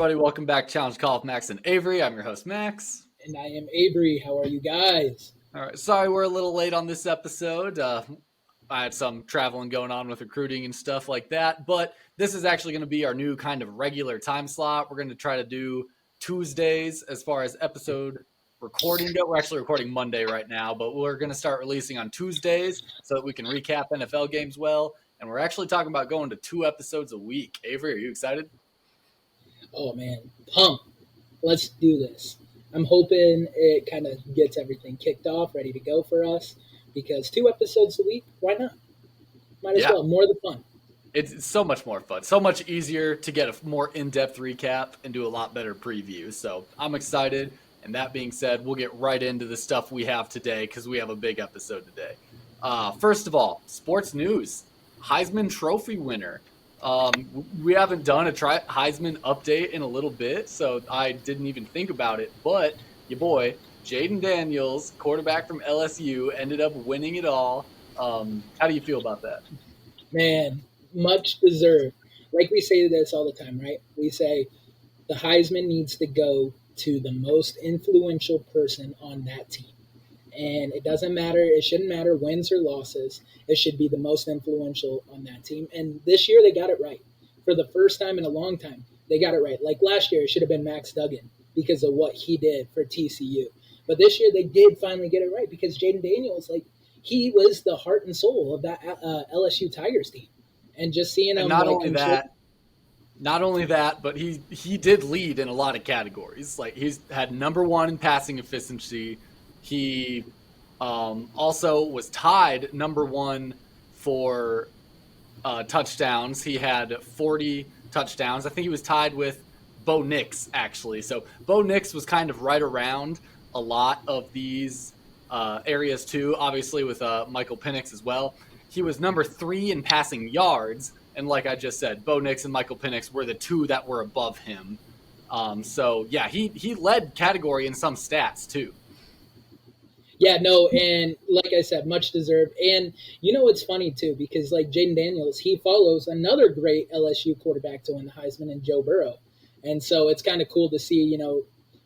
everybody. Welcome back to Challenge Call with Max and Avery. I'm your host, Max. And I am Avery. How are you guys? All right. Sorry we're a little late on this episode. I had some traveling going on with recruiting and stuff like that. But this is actually going to be our new kind of regular time slot. We're going to try to do Tuesdays as far as episode recording go. We're actually recording Monday right now, but we're going to start releasing on Tuesdays so that we can recap NFL games well. And we're actually talking about going to 2 episodes a week. Avery, are you excited? Oh, man. Pumped. Let's do this. I'm hoping it kind of gets everything kicked off, ready to go for us. Because 2 episodes a week, why not? Might as well. More the fun. It's so much more fun. So much easier to get a more in-depth recap and do a lot better preview. So I'm excited. And that being said, we'll get right into the stuff we have today because we have a big episode today. First of all, sports news. Heisman Trophy winner. We haven't done a Heisman update in a little bit, so I didn't even think about it. But your boy, Jayden Daniels, quarterback from LSU, ended up winning it all. How do you feel about that? Man, much deserved. Like we say this all the time, right? We say the Heisman needs to go to the most influential person on that team. And it doesn't matter. It shouldn't matter wins or losses. It should be the most influential on that team. And this year they got it right. For the first time in a long time, they got it right. Like last year, it should have been Max Duggan because of what he did for TCU. But this year they did finally get it right because Jayden Daniels, he was the heart and soul of that LSU Tigers team. And just seeing him. Not only that, but he did lead in a lot of categories. Like he's had number 1 in passing efficiency. He also was tied number 1 for touchdowns. He had 40 touchdowns. I think he was tied with Bo Nix, actually. So Bo Nix was kind of right around a lot of these areas, too, obviously with Michael Penix as well. He was number 3 in passing yards. And like I just said, Bo Nix and Michael Penix were the 2 that were above him. He led category in some stats, too. Yeah, no, and like I said, much deserved. And you know what's funny, too, because like Jayden Daniels, he follows another great LSU quarterback to win the Heisman in Joe Burrow. And so it's kind of cool to see,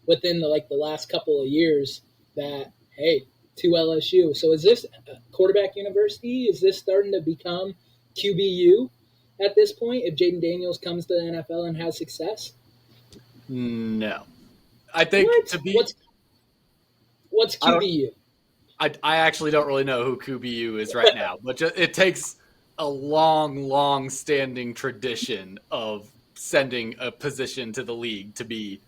within the last couple of years that, hey, to LSU. So is this quarterback university? Is this starting to become QBU at this point if Jayden Daniels comes to the NFL and has success? No. I think What's QBU? I actually don't really know who QBU is right now, but it takes a long standing tradition of sending a position to the league to be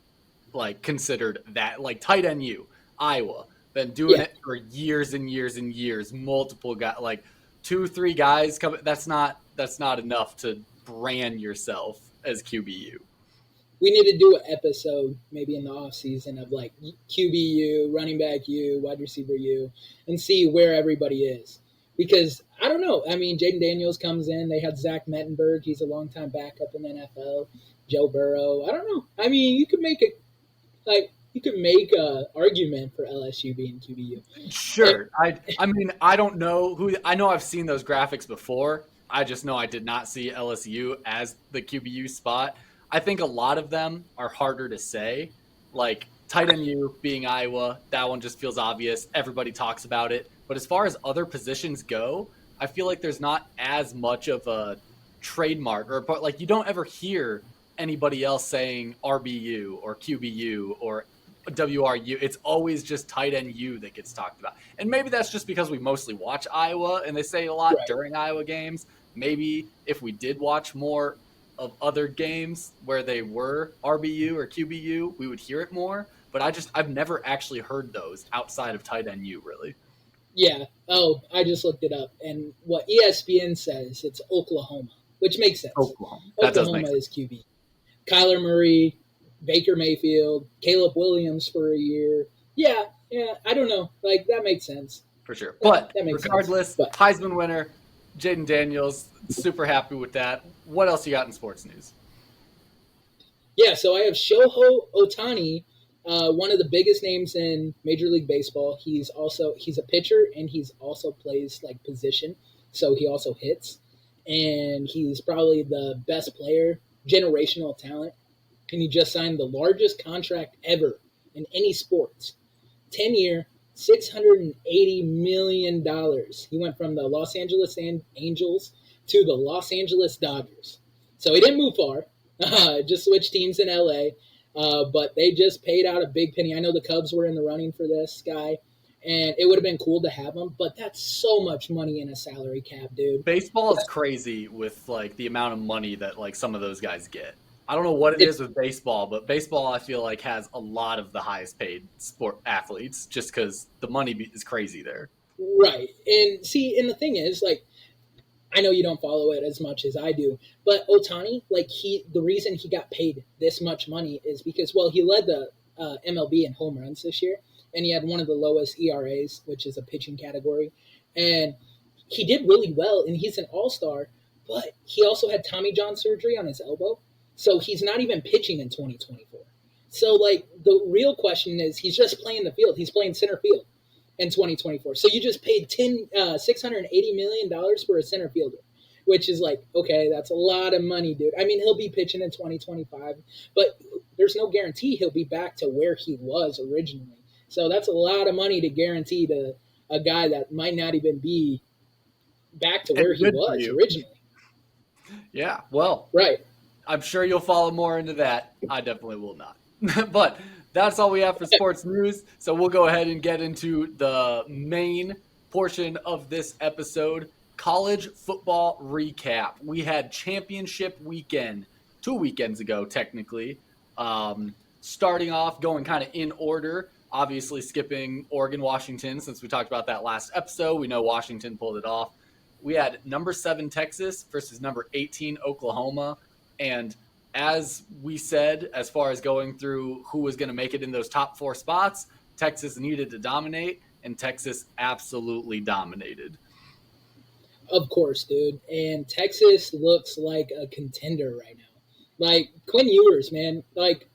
considered that, like tight end U, Iowa, been doing it for years and years and years. Multiple guys, 2-3 guys come. That's not enough to brand yourself as QBU. We need to do an episode maybe in the off season of QBU, running back U, wide receiver U, and see where everybody is. Because I don't know. I mean, Jayden Daniels comes in. They had Zach Mettenberg. He's a longtime backup in the NFL. Joe Burrow. I don't know. I mean, you could make a argument for LSU being QBU. Sure. I don't know who. I know I've seen those graphics before. I just know I did not see LSU as the QBU spot. I think a lot of them are harder to say, like tight end U being Iowa. That one just feels obvious. Everybody talks about it. But as far as other positions go, I feel like there's not as much of a trademark you don't ever hear anybody else saying RBU or QBU or WRU. It's always just tight end U that gets talked about. And maybe that's just because we mostly watch Iowa and they say a lot during Iowa games. Maybe if we did watch more of other games where they were RBU or QBU, we would hear it more. But I've never actually heard those outside of tight end U, really. Yeah. Oh, I just looked it up. And what ESPN says, it's Oklahoma, which makes sense. Oklahoma is QB. Kyler Murray, Baker Mayfield, Caleb Williams for a year. Yeah, I don't know. That makes sense. For sure. But regardless, Heisman winner, Jayden Daniels, super happy with that. What else you got in sports news? Yeah, so I have Shohei Ohtani, one of the biggest names in Major League Baseball. He's a pitcher and he's also plays position, so he also hits. And he's probably the best player, generational talent and he just signed the largest contract ever in any sports. 10-year, $680 million. He went from the Los Angeles Angels to the Los Angeles Dodgers. So he didn't move far, just switched teams in LA, but they just paid out a big penny. I know the Cubs were in the running for this guy, and it would have been cool to have him, but that's so much money in a salary cap, dude. Baseball is crazy with like the amount of money that like some of those guys get. I don't know what it is with baseball, but baseball I feel like has a lot of the highest paid sport athletes just because the money is crazy there. Right. And see, and the thing is, like, I know you don't follow it as much as I do, but Ohtani, like the reason he got paid this much money is because, well, he led the MLB in home runs this year, and he had one of the lowest ERAs, which is a pitching category, and he did really well, and he's an all-star, but he also had Tommy John surgery on his elbow, so he's not even pitching in 2024. So, like, the real question is he's just playing the field. He's playing center field in 2024. So you just paid $680 million for a center fielder, which is like, okay, that's a lot of money, dude. I mean, he'll be pitching in 2025, but there's no guarantee he'll be back to where he was originally. So that's a lot of money to guarantee to a guy that might not even be back to where he was originally. Yeah, well, right. I'm sure you'll follow more into that. I definitely will not. But that's all we have for sports news. So we'll go ahead and get into the main portion of this episode, college football recap. We had championship weekend 2 weekends ago, technically. Starting off, going kind of in order, obviously skipping Oregon, Washington, since we talked about that last episode. We know Washington pulled it off. We had number 7 Texas versus number 18 Oklahoma. And as we said, as far as going through who was going to make it in those top 4 spots, Texas needed to dominate, and Texas absolutely dominated. Of course, dude. And Texas looks like a contender right now. Like, Quinn Ewers, man. Like,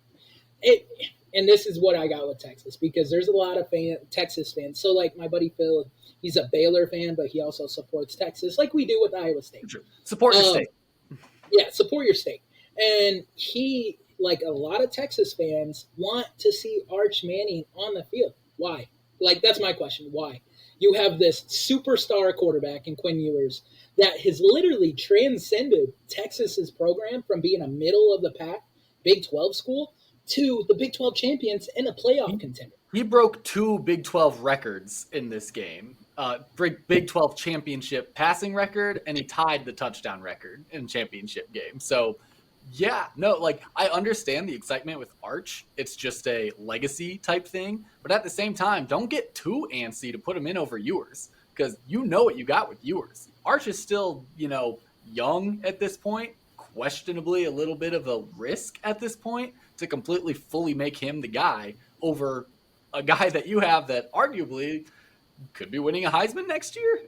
it, and this is what I got with Texas, because there's a lot of Texas fans. So, like, my buddy Phil, he's a Baylor fan, but he also supports Texas, like we do with Iowa State. Sure. Support your state. Yeah, support your state. And he, like a lot of Texas fans, want to see Arch Manning on the field. Why? Like, that's my question. Why? You have this superstar quarterback in Quinn Ewers that has literally transcended Texas's program from being a middle-of-the-pack Big 12 school to the Big 12 champions and a playoff contender. He broke 2 Big 12 records in this game. Big 12 championship passing record, and he tied the touchdown record in championship game. So, yeah, no, like, I understand the excitement with Arch. It's just a legacy type thing. But at the same time, don't get too antsy to put him in over Ewers, because you know what you got with Ewers. Arch is still, young at this point, questionably a little bit of a risk at this point to completely fully make him the guy over a guy that you have that arguably could be winning a Heisman next year.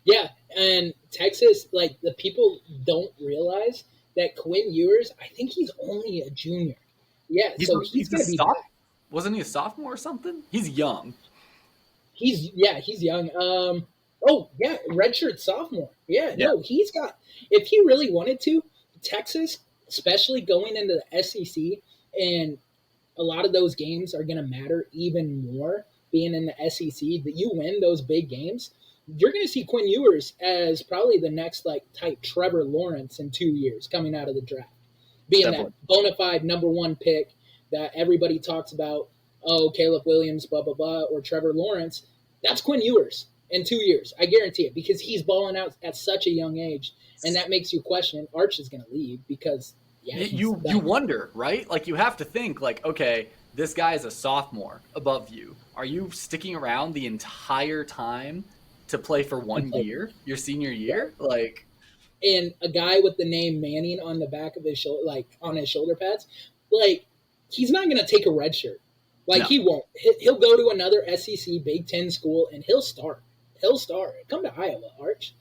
Yeah, and Texas, like, the people don't realize that Quinn Ewers, I think he's only a junior. Yeah, he's going to be back. Wasn't he a sophomore or something? He's young. He's young. Redshirt sophomore. Yeah, no, he's got, if he really wanted to, Texas, especially going into the SEC, and a lot of those games are going to matter even more being in the SEC, that you win those big games. You're going to see Quinn Ewers as probably the next type Trevor Lawrence in 2 years coming out of the draft, being Definitely. That bona fide number 1 pick that everybody talks about. Oh, Caleb Williams, blah blah blah, or Trevor Lawrence. That's Quinn Ewers in 2 years. I guarantee it, because he's balling out at such a young age, and that makes you question Arch is going to leave because you wonder, right? Like, you have to think okay, this guy is a sophomore above you. Are you sticking around the entire time to play for 1 year, your senior year? And a guy with the name Manning on the back of his shoulder, on his shoulder pads, he's not going to take a red shirt. No. He won't. He'll go to another SEC Big Ten school and he'll start. Come to Iowa, Arch.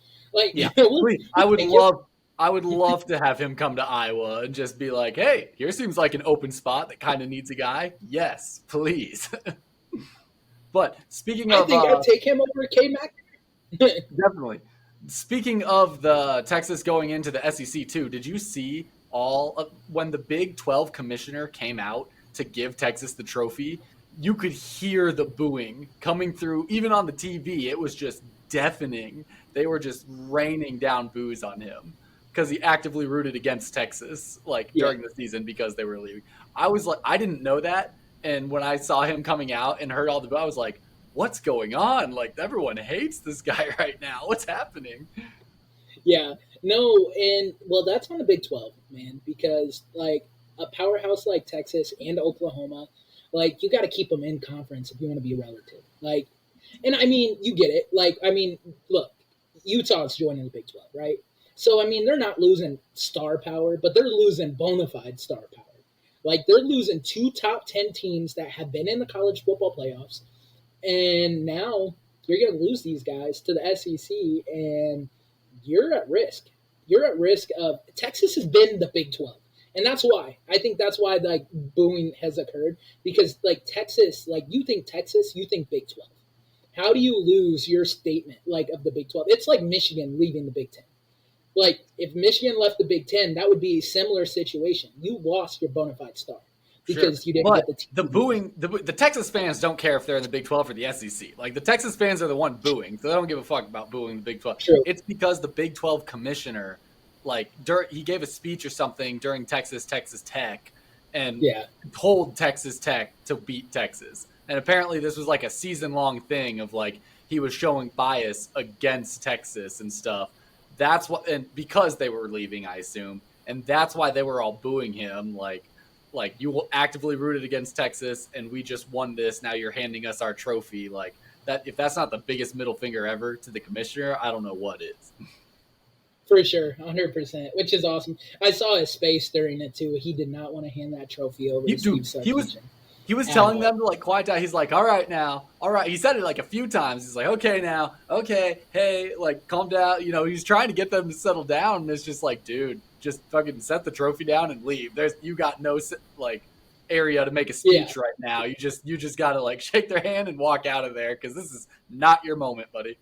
I would love to have him come to Iowa and just be like, hey, here seems like an open spot that kind of needs a guy. Yes, please. But speaking of, I think I'd take him over K-Mac. Definitely. Speaking of the Texas going into the SEC too, did you see when the Big 12 commissioner came out to give Texas the trophy, you could hear the booing coming through, even on the TV. It was just deafening. They were just raining down boos on him because he actively rooted against Texas, like Yeah. during the season because they were leaving. I was like, I didn't know that. And when I saw him coming out and heard all the, I was like, what's going on? Like, everyone hates this guy right now. What's happening? Yeah, no, and well, that's on the Big 12, man, because like a powerhouse like Texas and Oklahoma, like you got to keep them in conference if you want to be relative. Like, and I mean, you get it. Like, I mean, look, Utah's joining the Big 12, right? So, I mean, they're not losing star power, but they're losing bona fide star power. Like, they're losing two top 10 teams that have been in the college football playoffs. And now you're going to lose these guys to the SEC, and you're at risk. You're at risk of Texas has been the Big 12. And that's why. I think that's why like booing has occurred. Because like Texas, like you think Texas, you think Big 12. How do you lose your statement like of the Big 12? It's like Michigan leaving the Big 10. Like if Michigan left the Big 10, that would be a similar situation. You lost your bona fide star because Sure. you didn't But get the team. the booing, the Texas fans don't care if they're in the Big 12 or the SEC. Like the Texas fans are the one booing, so they don't give a fuck about booing the Big 12. True. It's because the Big 12 commissioner, like he gave a speech or something during Texas Tech, and told Texas Tech to beat Texas. And apparently this was like a season-long thing of like he was showing bias against Texas and stuff. That's what, and because they were leaving, I assume, and that's why they were all booing him. Like you actively rooted against Texas, and we just won this. Now you're handing us our trophy. Like that, if that's not the biggest middle finger ever to the commissioner, I don't know what is. For sure, 100%, which is awesome. I saw his face during it too. He did not want to hand that trophy over to Steve Sarkisian. He was telling them to like quiet down. He's like, all right now, all right. He said it like a few times. He's like, okay now, okay, hey, like calm down. You know, he's trying to get them to settle down. And it's just like, dude, just fucking set the trophy down and leave. You got no like area to make a speech right now. You just got to like shake their hand and walk out of there because this is not your moment, buddy.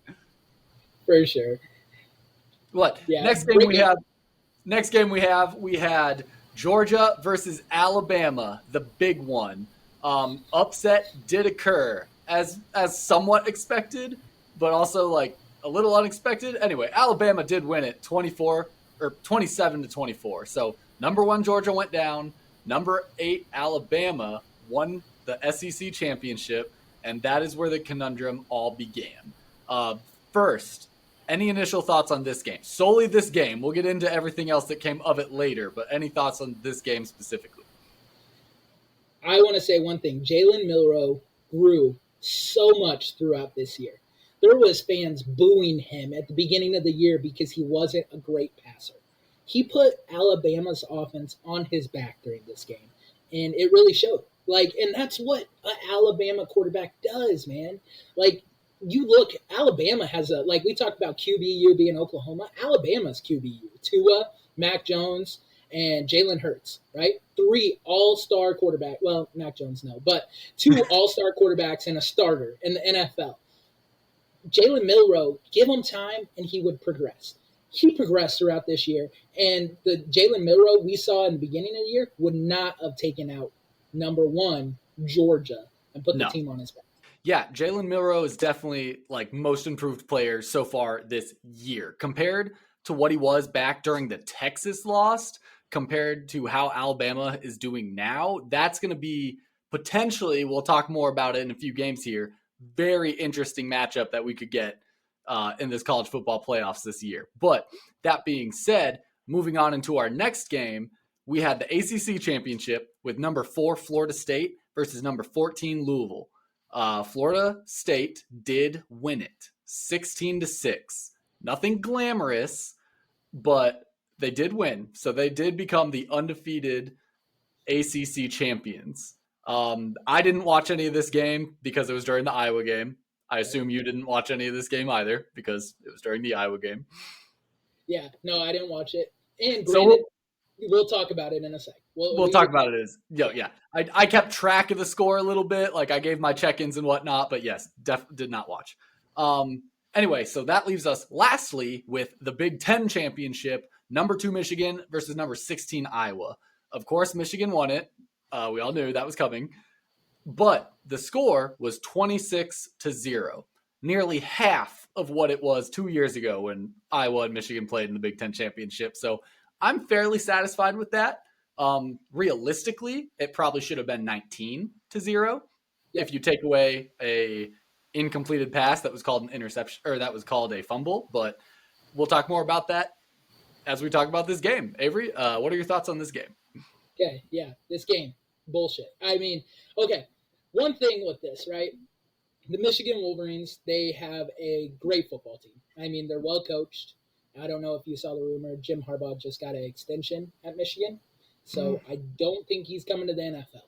For sure. What? Yeah, next game we had Georgia versus Alabama, the big one. Upset did occur as somewhat expected, but also like a little unexpected. Anyway, Alabama did win it 27-24. So number 1 Georgia went down. Number 8 Alabama won the SEC championship, and that is where the conundrum all began. First, any initial thoughts on this game? Solely this game. We'll get into everything else that came of it later, but any thoughts on this game specifically? I want to say one thing. Jalen Milroe grew so much throughout this year. There was fans booing him at the beginning of the year because he wasn't a great passer. He put Alabama's offense on his back during this game, and it really showed. Like, and that's what an Alabama quarterback does, man. Like, you look, Alabama has a, like we talked about QBU being Oklahoma, Alabama's QBU. Tua, Mac Jones, and Jalen Hurts, right? 3 all-star quarterbacks. Well, Mac Jones, no, but 2 all-star quarterbacks and a starter in the NFL. Jalen Milroe, give him time, and he would progress. He progressed throughout this year, and the Jalen Milroe we saw in the beginning of the year would not have taken out number 1 Georgia and put the team on his back. Yeah, Jalen Milroe is definitely like most improved player so far this year compared to what he was back during the Texas loss, compared to how Alabama is doing now. That's going to be potentially, we'll talk more about it in a few games here, very interesting matchup that we could get in this college football playoffs this year. But that being said, moving on into our next game, we had the ACC championship with number 4 Florida State versus number 14 Louisville. Florida State did win it 16-6. Nothing glamorous, but they did win. So they did become the undefeated ACC champions. I didn't watch any of this game because it was during the Iowa game. I assume you didn't watch any of this game either because it was during the Iowa game. Yeah, no, I didn't watch it. And granted, we'll talk about it in a sec. We'll talk about it as yeah. I kept track of the score a little bit, like I gave my check-ins and whatnot, but yes, did not watch. Anyway, so that leaves us lastly with the Big Ten championship, number 2 Michigan versus number 16 Iowa. Of course, Michigan won it. We all knew that was coming. But the score was 26-0, nearly half of what it was 2 years ago when Iowa and Michigan played in the Big Ten championship. So I'm fairly satisfied with that. Realistically, it probably should have been 19-0 if you take away a incompleted pass that was called an interception, or that was called a fumble. But we'll talk more about that as we talk about this game. Avery, what are your thoughts on this game? Okay, yeah, this game, bullshit. I mean, okay, one thing with this, right? The Michigan Wolverines, they have a great football team. I mean, they're well coached. I don't know if you saw the rumor, Jim Harbaugh just got an extension at Michigan. So I don't think he's coming to the NFL.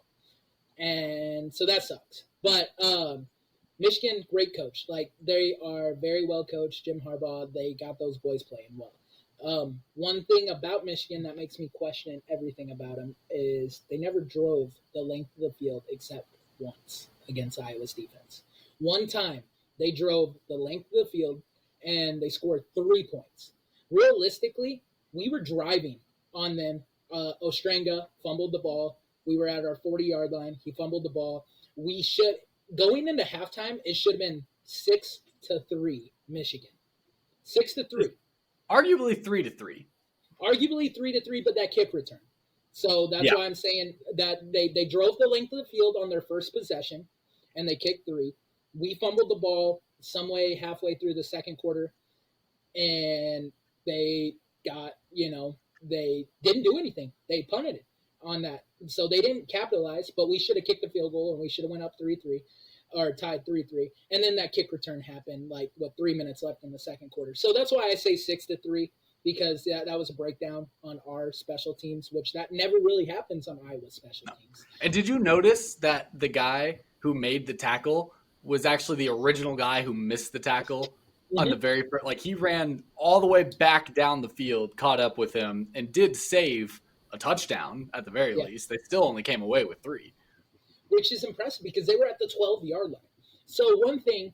And so that sucks. But Michigan, great coach. Like, they are very well coached. Jim Harbaugh, they got those boys playing well. One thing about Michigan that makes me question everything about them is they never drove the length of the field except once against Iowa's defense. One time they drove the length of the field and they scored 3 points. Realistically, we were driving on them. Ostrenga fumbled the ball. We were at our 40-yard line. He fumbled the ball. We should, going into halftime, it should have been 6-3 Michigan. 6-3. Arguably 3-3. Arguably 3-3, but that kick return. So that's why I'm saying that they drove the length of the field on their first possession, and they kicked 3. We fumbled the ball some way halfway through the second quarter, and they got, they didn't do anything. They punted it on that. So they didn't capitalize, but we should have kicked the field goal, and we should have went up 3-3 or tied 3-3. And then that kick return happened 3 minutes left in the second quarter. So that's why I say 6-3, because that was a breakdown on our special teams, which that never really happens on Iowa's special teams. And did you notice that the guy who made the tackle was actually the original guy who missed the tackle on the very first, he ran all the way back down the field, caught up with him, and did save a touchdown at the very least. They still only came away with 3. Which is impressive because they were at the 12-yard line. So one thing,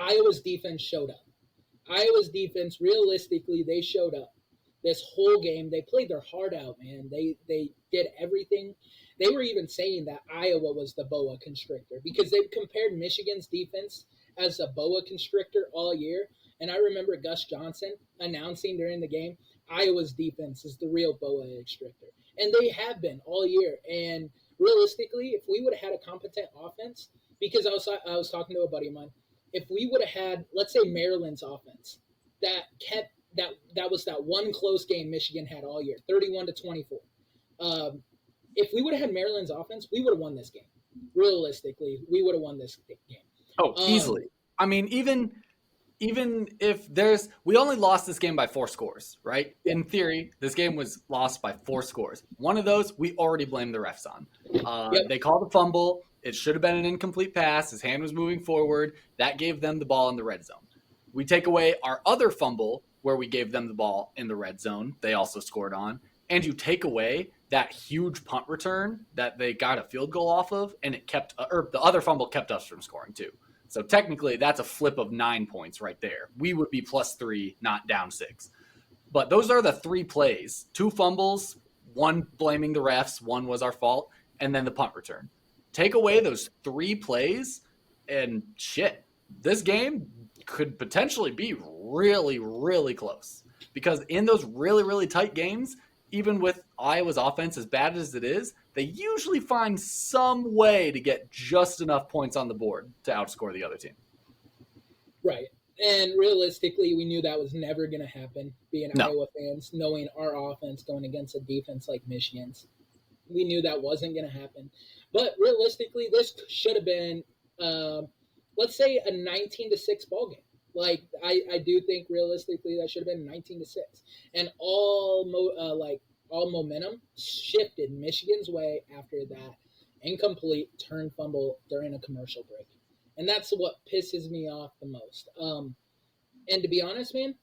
Iowa's defense showed up. Iowa's defense, realistically, they showed up this whole game. They played their heart out, man. They did everything. They were even saying that Iowa was the boa constrictor because they compared Michigan's defense as a boa constrictor all year. And I remember Gus Johnson announcing during the game, Iowa's defense is the real boa constrictor. And they have been all year. And realistically, if we would have had a competent offense, because I was talking to a buddy of mine, if we would have had, let's say, Maryland's offense, that was that one close game Michigan had all year, 31-24. If we would have had Maryland's offense, we would have won this game. Realistically, we would have won this game. Oh, easily. I mean, even if we only lost this game by 4 scores, right? In theory, this game was lost by 4 scores. One of those, we already blamed the refs on. They called a fumble. It should have been an incomplete pass. His hand was moving forward. That gave them the ball in the red zone. We take away our other fumble where we gave them the ball in the red zone. They also scored on. And you take away that huge punt return that they got a field goal off of, and the other fumble kept us from scoring too. So technically, that's a flip of 9 points right there. We would be +3, not down 6. But those are the 3 plays. 2 fumbles, 1 blaming the refs, 1 was our fault, and then the punt return. Take away those 3 plays, and shit, this game could potentially be really, really close. Because in those really, really tight games, even with Iowa's offense as bad as it is, they usually find some way to get just enough points on the board to outscore the other team. Right. And realistically, we knew that was never going to happen, being Iowa fans, knowing our offense going against a defense like Michigan's. We knew that wasn't going to happen. But realistically, this should have been, let's say, a 19-6 ball game. I do think realistically that should have been 19-6, and all momentum shifted Michigan's way after that incomplete turn fumble during a commercial break, and that's what pisses me off the most. And to be honest, man,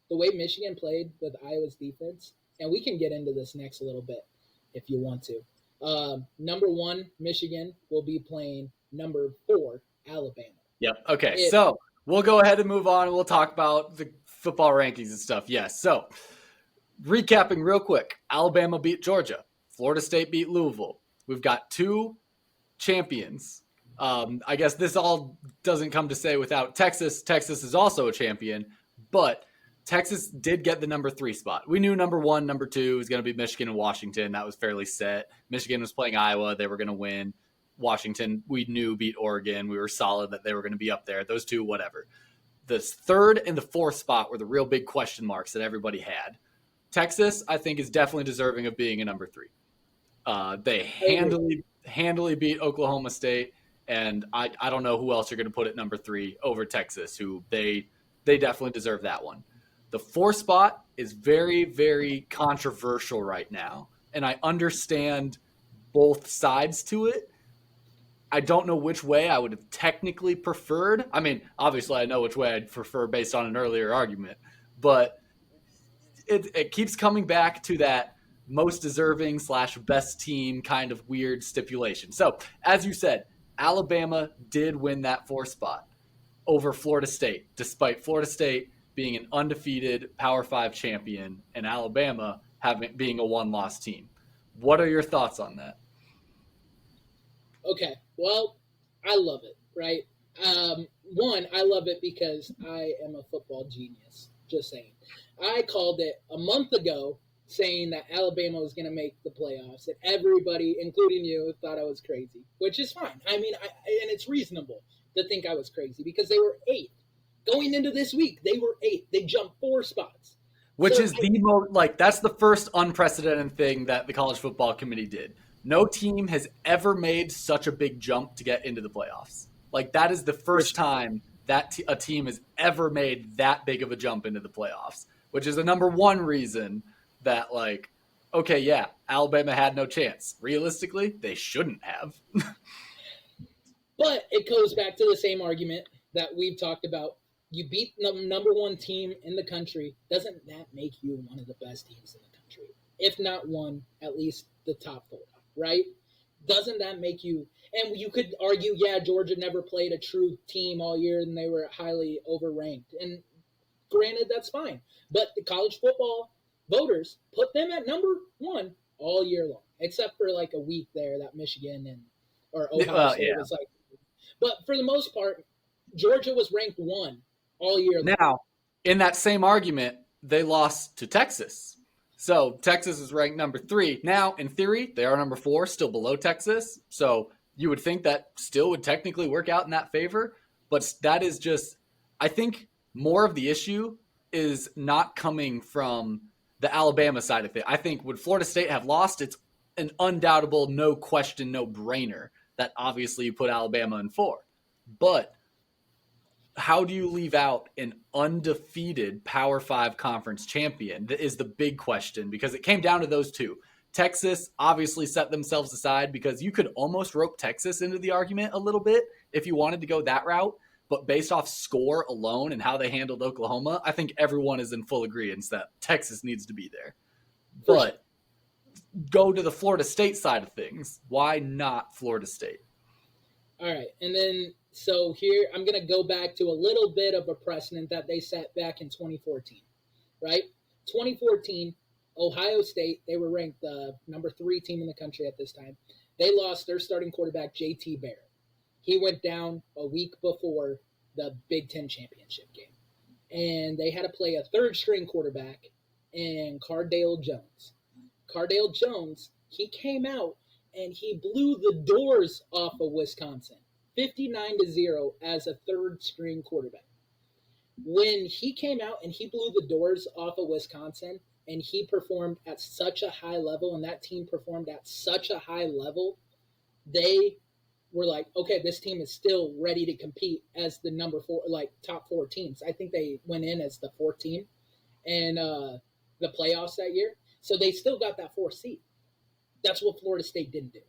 the way Michigan played with Iowa's defense, and we can get into this next a little bit if you want to. Number 1, Michigan will be playing number 4, Alabama. Yep. Okay. So we'll go ahead and move on, and we'll talk about the football rankings and stuff. Yes. So recapping real quick, Alabama beat Georgia. Florida State beat Louisville. We've got 2 champions. I guess this all doesn't come to say without Texas. Texas is also a champion, but Texas did get the number 3 spot. We knew number 1, number 2 was going to be Michigan and Washington. That was fairly set. Michigan was playing Iowa. They were going to win. Washington, we knew, beat Oregon. We were solid that they were going to be up there. Those 2, whatever. The 3rd and the 4th spot were the real big question marks that everybody had. Texas, I think, is definitely deserving of being a number 3. They handily beat Oklahoma State, and I don't know who else you're going to put at number 3 over Texas, who they definitely deserve that one. The 4th spot is very, very controversial right now, and I understand both sides to it. I don't know which way I would have technically preferred. I mean, obviously I know which way I'd prefer based on an earlier argument, but it keeps coming back to that most deserving / best team kind of weird stipulation. So, as you said, Alabama did win that 4th spot over Florida State, despite Florida State being an undefeated Power 5 champion and Alabama being a 1-loss team. What are your thoughts on that? Okay, well, I love it, right? One, I love it because I am a football genius, just saying. I called it a month ago saying that Alabama was going to make the playoffs, and everybody, including you, thought I was crazy, which is fine. I mean, and it's reasonable to think I was crazy because they were 8th. Going into this week, they were 8th. They jumped 4 spots. Which is the most, that's the first unprecedented thing that the College Football Committee did. No team has ever made such a big jump to get into the playoffs. That is the first time that a team has ever made that big of a jump into the playoffs, which is the number 1 reason that, okay, yeah, Alabama had no chance. Realistically, they shouldn't have. But it goes back to the same argument that we've talked about. You beat the number 1 team in the country. Doesn't that make you one of the best teams in the country? If not one, at least the top 4. Right? Doesn't that make you – and you could argue, yeah, Georgia never played a true team all year and they were highly overranked. And granted, that's fine. But the college football voters put them at number 1 all year long, except for a week there that Michigan or Ohio State was like. But for the most part, Georgia was ranked 1 all year long. Now, in that same argument, they lost to Texas. So Texas is ranked number 3. Now, in theory, they are number 4, still below Texas. So you would think that still would technically work out in that favor. But that is just, I think more of the issue is not coming from the Alabama side of it. I think would Florida State have lost, it's an undoubtable, no question, no brainer that obviously you put Alabama in 4. But how do you leave out an undefeated Power 5 conference champion? That is the big question, because it came down to those 2. Texas obviously set themselves aside because you could almost rope Texas into the argument a little bit if you wanted to go that route. But based off score alone and how they handled Oklahoma, I think everyone is in full agreement that Texas needs to be there. But go to the Florida State side of things. Why not Florida State? All right. And then, so here, I'm going to go back to a little bit of a precedent that they set back in 2014, right? 2014, Ohio State, they were ranked the number 3 team in the country at this time. They lost their starting quarterback, J.T. Barrett. He went down a week before the Big Ten championship game. And they had to play a third-string quarterback in Cardale Jones. Cardale Jones, he came out and he blew the doors off of Wisconsin, 59-0 as a third-string quarterback. When he came out and he blew the doors off of Wisconsin and he performed at such a high level and that team performed at such a high level, they were like, okay, this team is still ready to compete as the number 4, top 4 teams. I think they went in as the 4th team in the playoffs that year. So they still got that 4th seed. That's what Florida State didn't do.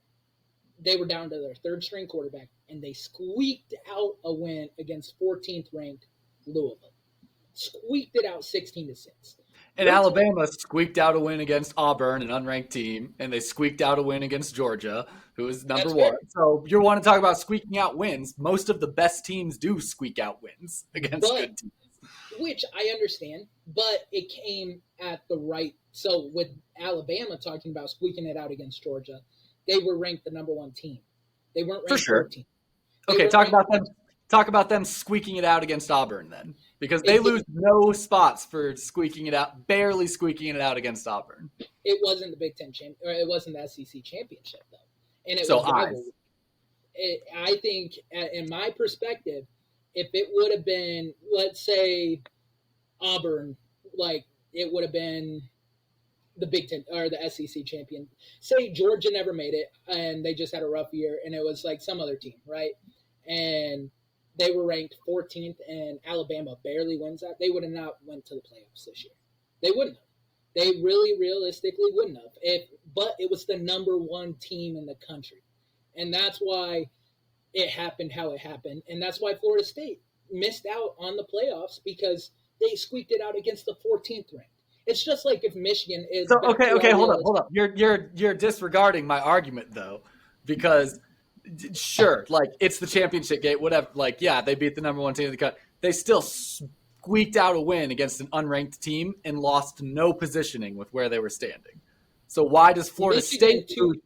They were down to their third-string quarterback, and they squeaked out a win against 14th-ranked Louisville. Squeaked it out 16-6. And Alabama squeaked out a win against Auburn, an unranked team, and they squeaked out a win against Georgia, who is number 1. So you want to talk about squeaking out wins. Most of the best teams do squeak out wins against good teams. which I understand, but it came at the right. So with Alabama talking about squeaking it out against Georgia, they were ranked the number one team. They weren't For ranked sure. 13th. They Okay, weren't ranked. talk about them squeaking it out against Auburn then, because they It lose no spots for squeaking it out, barely squeaking it out against Auburn. it wasn't the Big Ten champ, or it wasn't the SEC championship though, and it So was rivalry. I think, in my perspective, if it would have been, let's say, Auburn, like it would have been the Big Ten or the SEC champion. Say Georgia never made it and they just had a rough year, and it was like some other team, right? And they were ranked 14th, and Alabama barely wins that. They would have not went to the playoffs this year. They wouldn't have. They really, realistically wouldn't have. But it was the number one team in the country, and that's why it happened how it happened, and that's why Florida State missed out on the playoffs because they squeaked it out against the 14th ranked. It's just like if Michigan is. So okay, hold up. You're disregarding my argument though, because sure, like it's the championship game, whatever. Like yeah, they beat the number one team in the country. They still squeaked out a win against an unranked team and lost no positioning with where they were standing. So why does Florida State lose?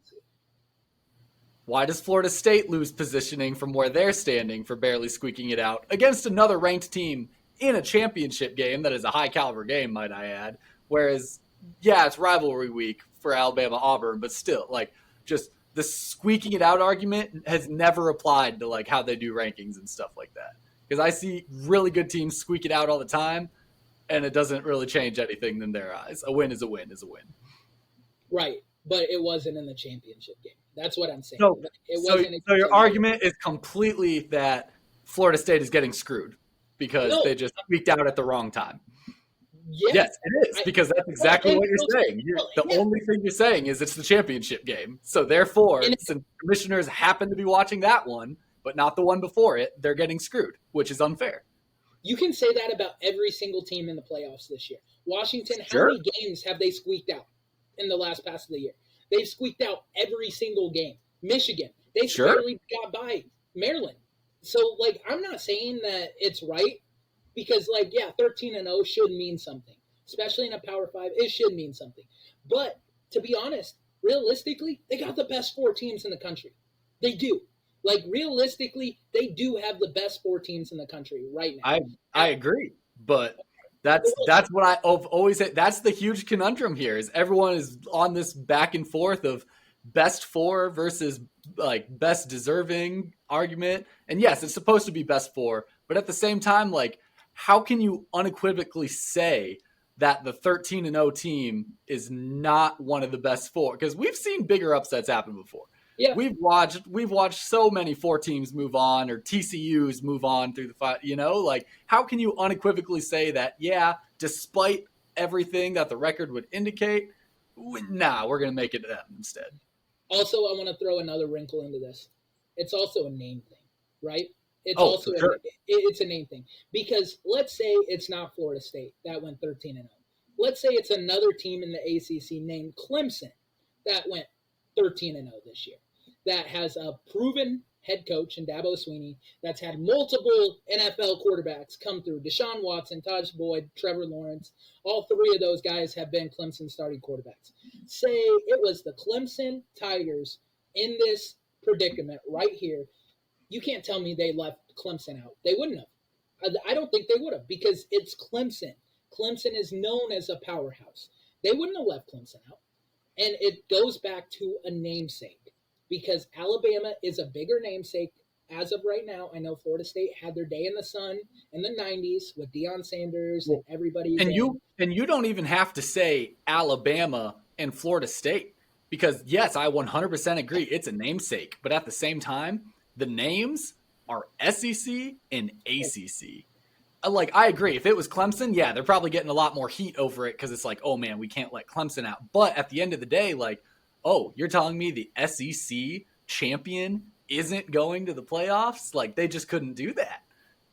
Why does Florida State lose positioning from where they're standing for barely squeaking it out against another ranked team in a championship game that is a high caliber game, might I add? Whereas, yeah, it's rivalry week for Alabama Auburn, but still, like, just the squeaking it out argument has never applied to like how they do rankings and stuff like that. Because I see really good teams squeak it out all the time, and it doesn't really change anything in their eyes. A win is a win is a win. Right, but it wasn't in the championship game. That's what I'm saying. So, it wasn't. So your argument is completely that Florida State is getting screwed because they just squeaked out at the wrong time. Yes, it is, because that's exactly what you're saying. The only thing you're saying is it's the championship game. So therefore, since commissioners happen to be watching that one, but not the one before it, they're getting screwed, which is unfair. You can say that about every single team in the playoffs this year. Washington, how many games have they squeaked out in the last pass of the year? They've squeaked out every single game. Michigan, they barely got by. Maryland. So, like, I'm not saying that it's right. Because, like, yeah, 13-0 should mean something. Especially in a Power 5, it should mean something. But, to be honest, realistically, they got the best four teams in the country. They do. Like, realistically, they do have the best four teams in the country right now. I agree. But that's what I've always said. That's the huge conundrum here is everyone is on this back and forth of best four versus, like, best deserving argument. And, yes, it's supposed to be best four. But at the same time, like, how can you unequivocally say that the 13-0 team is not one of the best four? Because we've seen bigger upsets happen before. Yeah. We've watched so many four teams move on or TCUs move on through the fight. You know, like how can you unequivocally say that? Yeah, despite everything that the record would indicate, we're going to make it them instead. Also, I want to throw another wrinkle into this. It's also a name thing, right? It's it's a name thing. Because let's say it's not Florida State that went 13-0. Let's say it's another team in the ACC named Clemson that went 13-0 this year. That has a proven head coach in Dabo Swinney that's had multiple NFL quarterbacks come through. Deshaun Watson, Taj Boyd, Trevor Lawrence. All three of those guys have been Clemson starting quarterbacks. Say it was the Clemson Tigers in this predicament right here. You can't tell me they left Clemson out. They wouldn't have. I don't think they would have because it's Clemson. Clemson is known as a powerhouse. They wouldn't have left Clemson out. And it goes back to a namesake because Alabama is a bigger namesake as of right now. I know Florida State had their day in the sun in the 90s with Deion Sanders and everybody. And you don't even have to say Alabama and Florida State because, yes, I 100% agree. It's a namesake. But at the same time, the names are SEC and ACC. Like, I agree. If it was Clemson, yeah, they're probably getting a lot more heat over it because it's like, oh, man, we can't let Clemson out. But at the end of the day, like, oh, you're telling me the SEC champion isn't going to the playoffs? Like, they just couldn't do that.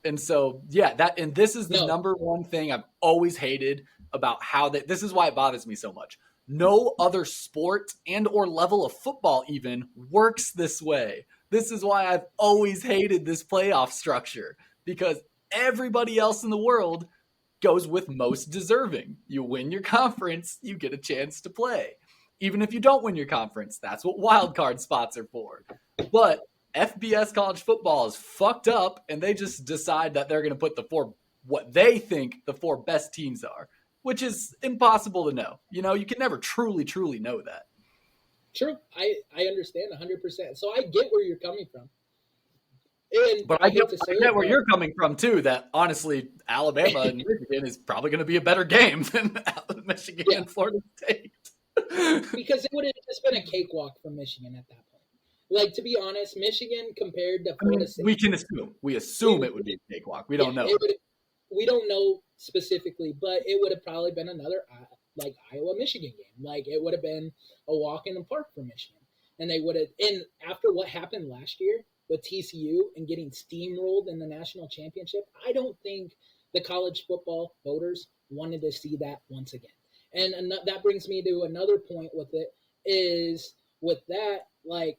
And so, yeah, and this is the number one thing I've always hated about how this is why it bothers me so much. No other sport and or level of football even works this way. This is why I've always hated this playoff structure because everybody else in the world goes with most deserving. You win your conference, you get a chance to play. Even if you don't win your conference, that's what wild card spots are for. But FBS college football is fucked up, and they just decide that they're going to put what they think the four best teams are, which is impossible to know. You can never truly, truly know that. True. I understand 100%. So I get where you're coming from. But I get where you're coming from, too, that honestly, Alabama and Michigan is probably going to be a better game than Michigan and Florida State. Because it would have just been a cakewalk for Michigan at that point. Like, to be honest, Michigan compared to Florida State. We assume it would be a cakewalk. We don't know. We don't know specifically, but it would have probably been another Iowa-Michigan game. Like, it would have been a walk in the park for Michigan. And they would have, and after what happened last year with TCU and getting steamrolled in the national championship, I don't think the college football voters wanted to see that once again. And that brings me to another point with it is with that, like,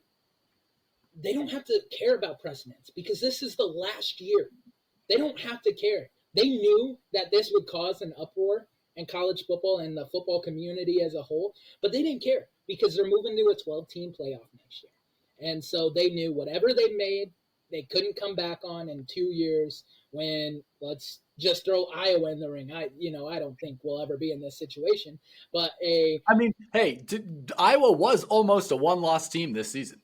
they don't have to care about precedents because this is the last year. They don't have to care. They knew that this would cause an uproar in college football and the football community as a whole, but they didn't care because they're moving to a 12-team playoff next year. And so they knew whatever they made, they couldn't come back on in 2 years when let's just throw Iowa in the ring. I don't think we'll ever be in this situation. But Iowa was almost a one-loss team this season.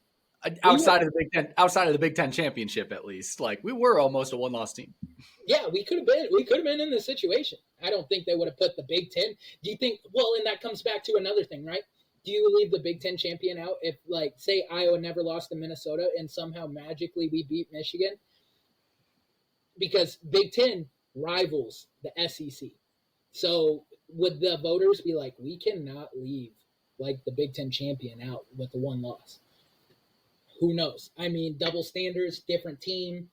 Outside of the Big Ten championship, at least, like we were almost a one-loss team. Yeah, we could have been. We could have been in this situation. I don't think they would have put the Big Ten. Do you think? Well, and that comes back to another thing, right? Do you leave the Big Ten champion out if, like, say Iowa never lost to Minnesota and somehow magically we beat Michigan? Because Big Ten rivals the SEC. So would the voters be like, we cannot leave like the Big Ten champion out with the one loss? Who knows? I mean, double standards, different team,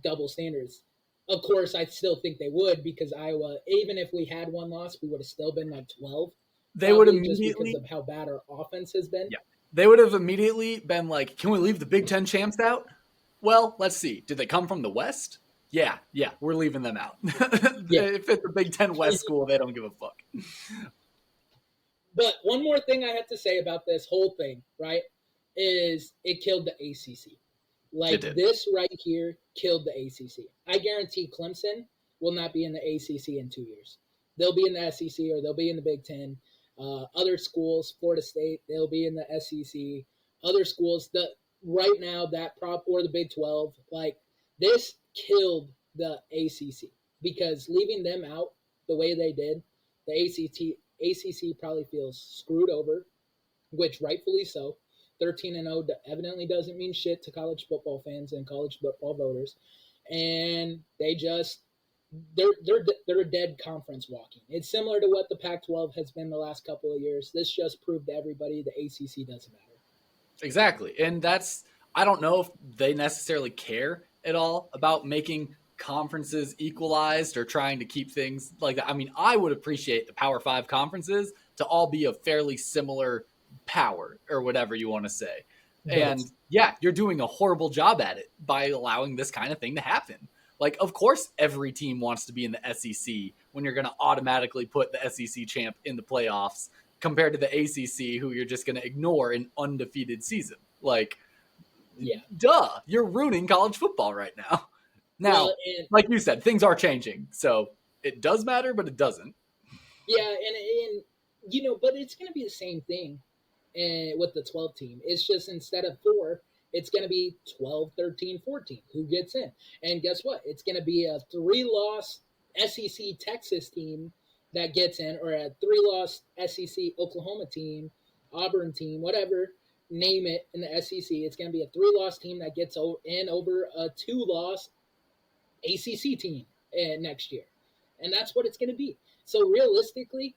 double standards. Of course, I still think they would because Iowa, even if we had one loss, we would have still been like 12. They would immediately, just because of how bad our offense has been. Yeah, they would have immediately been like, can we leave the Big Ten champs out? Well, let's see. Did they come from the West? Yeah, we're leaving them out. If it's a Big Ten West school, they don't give a fuck. But one more thing I have to say about this whole thing, right, is it killed the ACC. Like, this right here killed the ACC. I guarantee Clemson will not be in the ACC in 2 years. They'll be in the SEC or they'll be in the Big Ten. Other schools, Florida State, they'll be in the SEC. Other schools, right now, or the Big 12, like, this killed the ACC because leaving them out the way they did, the ACC probably feels screwed over, which rightfully so. 13-0 evidently doesn't mean shit to college football fans and college football voters, and they're a dead conference walking. It's similar to what the Pac-12 has been the last couple of years. This just proved to everybody the ACC doesn't matter. Exactly, and I don't know if they necessarily care at all about making conferences equalized or trying to keep things like that. I mean, I would appreciate the Power 5 conferences to all be a fairly similar power or whatever you want to say. And you're doing a horrible job at it by allowing this kind of thing to happen. Like, of course, every team wants to be in the SEC when you're going to automatically put the SEC champ in the playoffs compared to the ACC, who you're just going to ignore an undefeated season. Like, duh, you're ruining college football right now. Now, like you said, things are changing. So it does matter, but it doesn't. Yeah, and but it's going to be the same thing with the 12 team. It's just instead of 4, it's going to be 12, 13, 14. Who gets in? And guess what? It's going to be a 3-loss SEC Texas team that gets in, or a 3-loss SEC Oklahoma team, Auburn team, whatever, name it in the SEC. It's going to be a 3-loss team that gets in over a 2-loss ACC team next year. And that's what it's going to be. So realistically,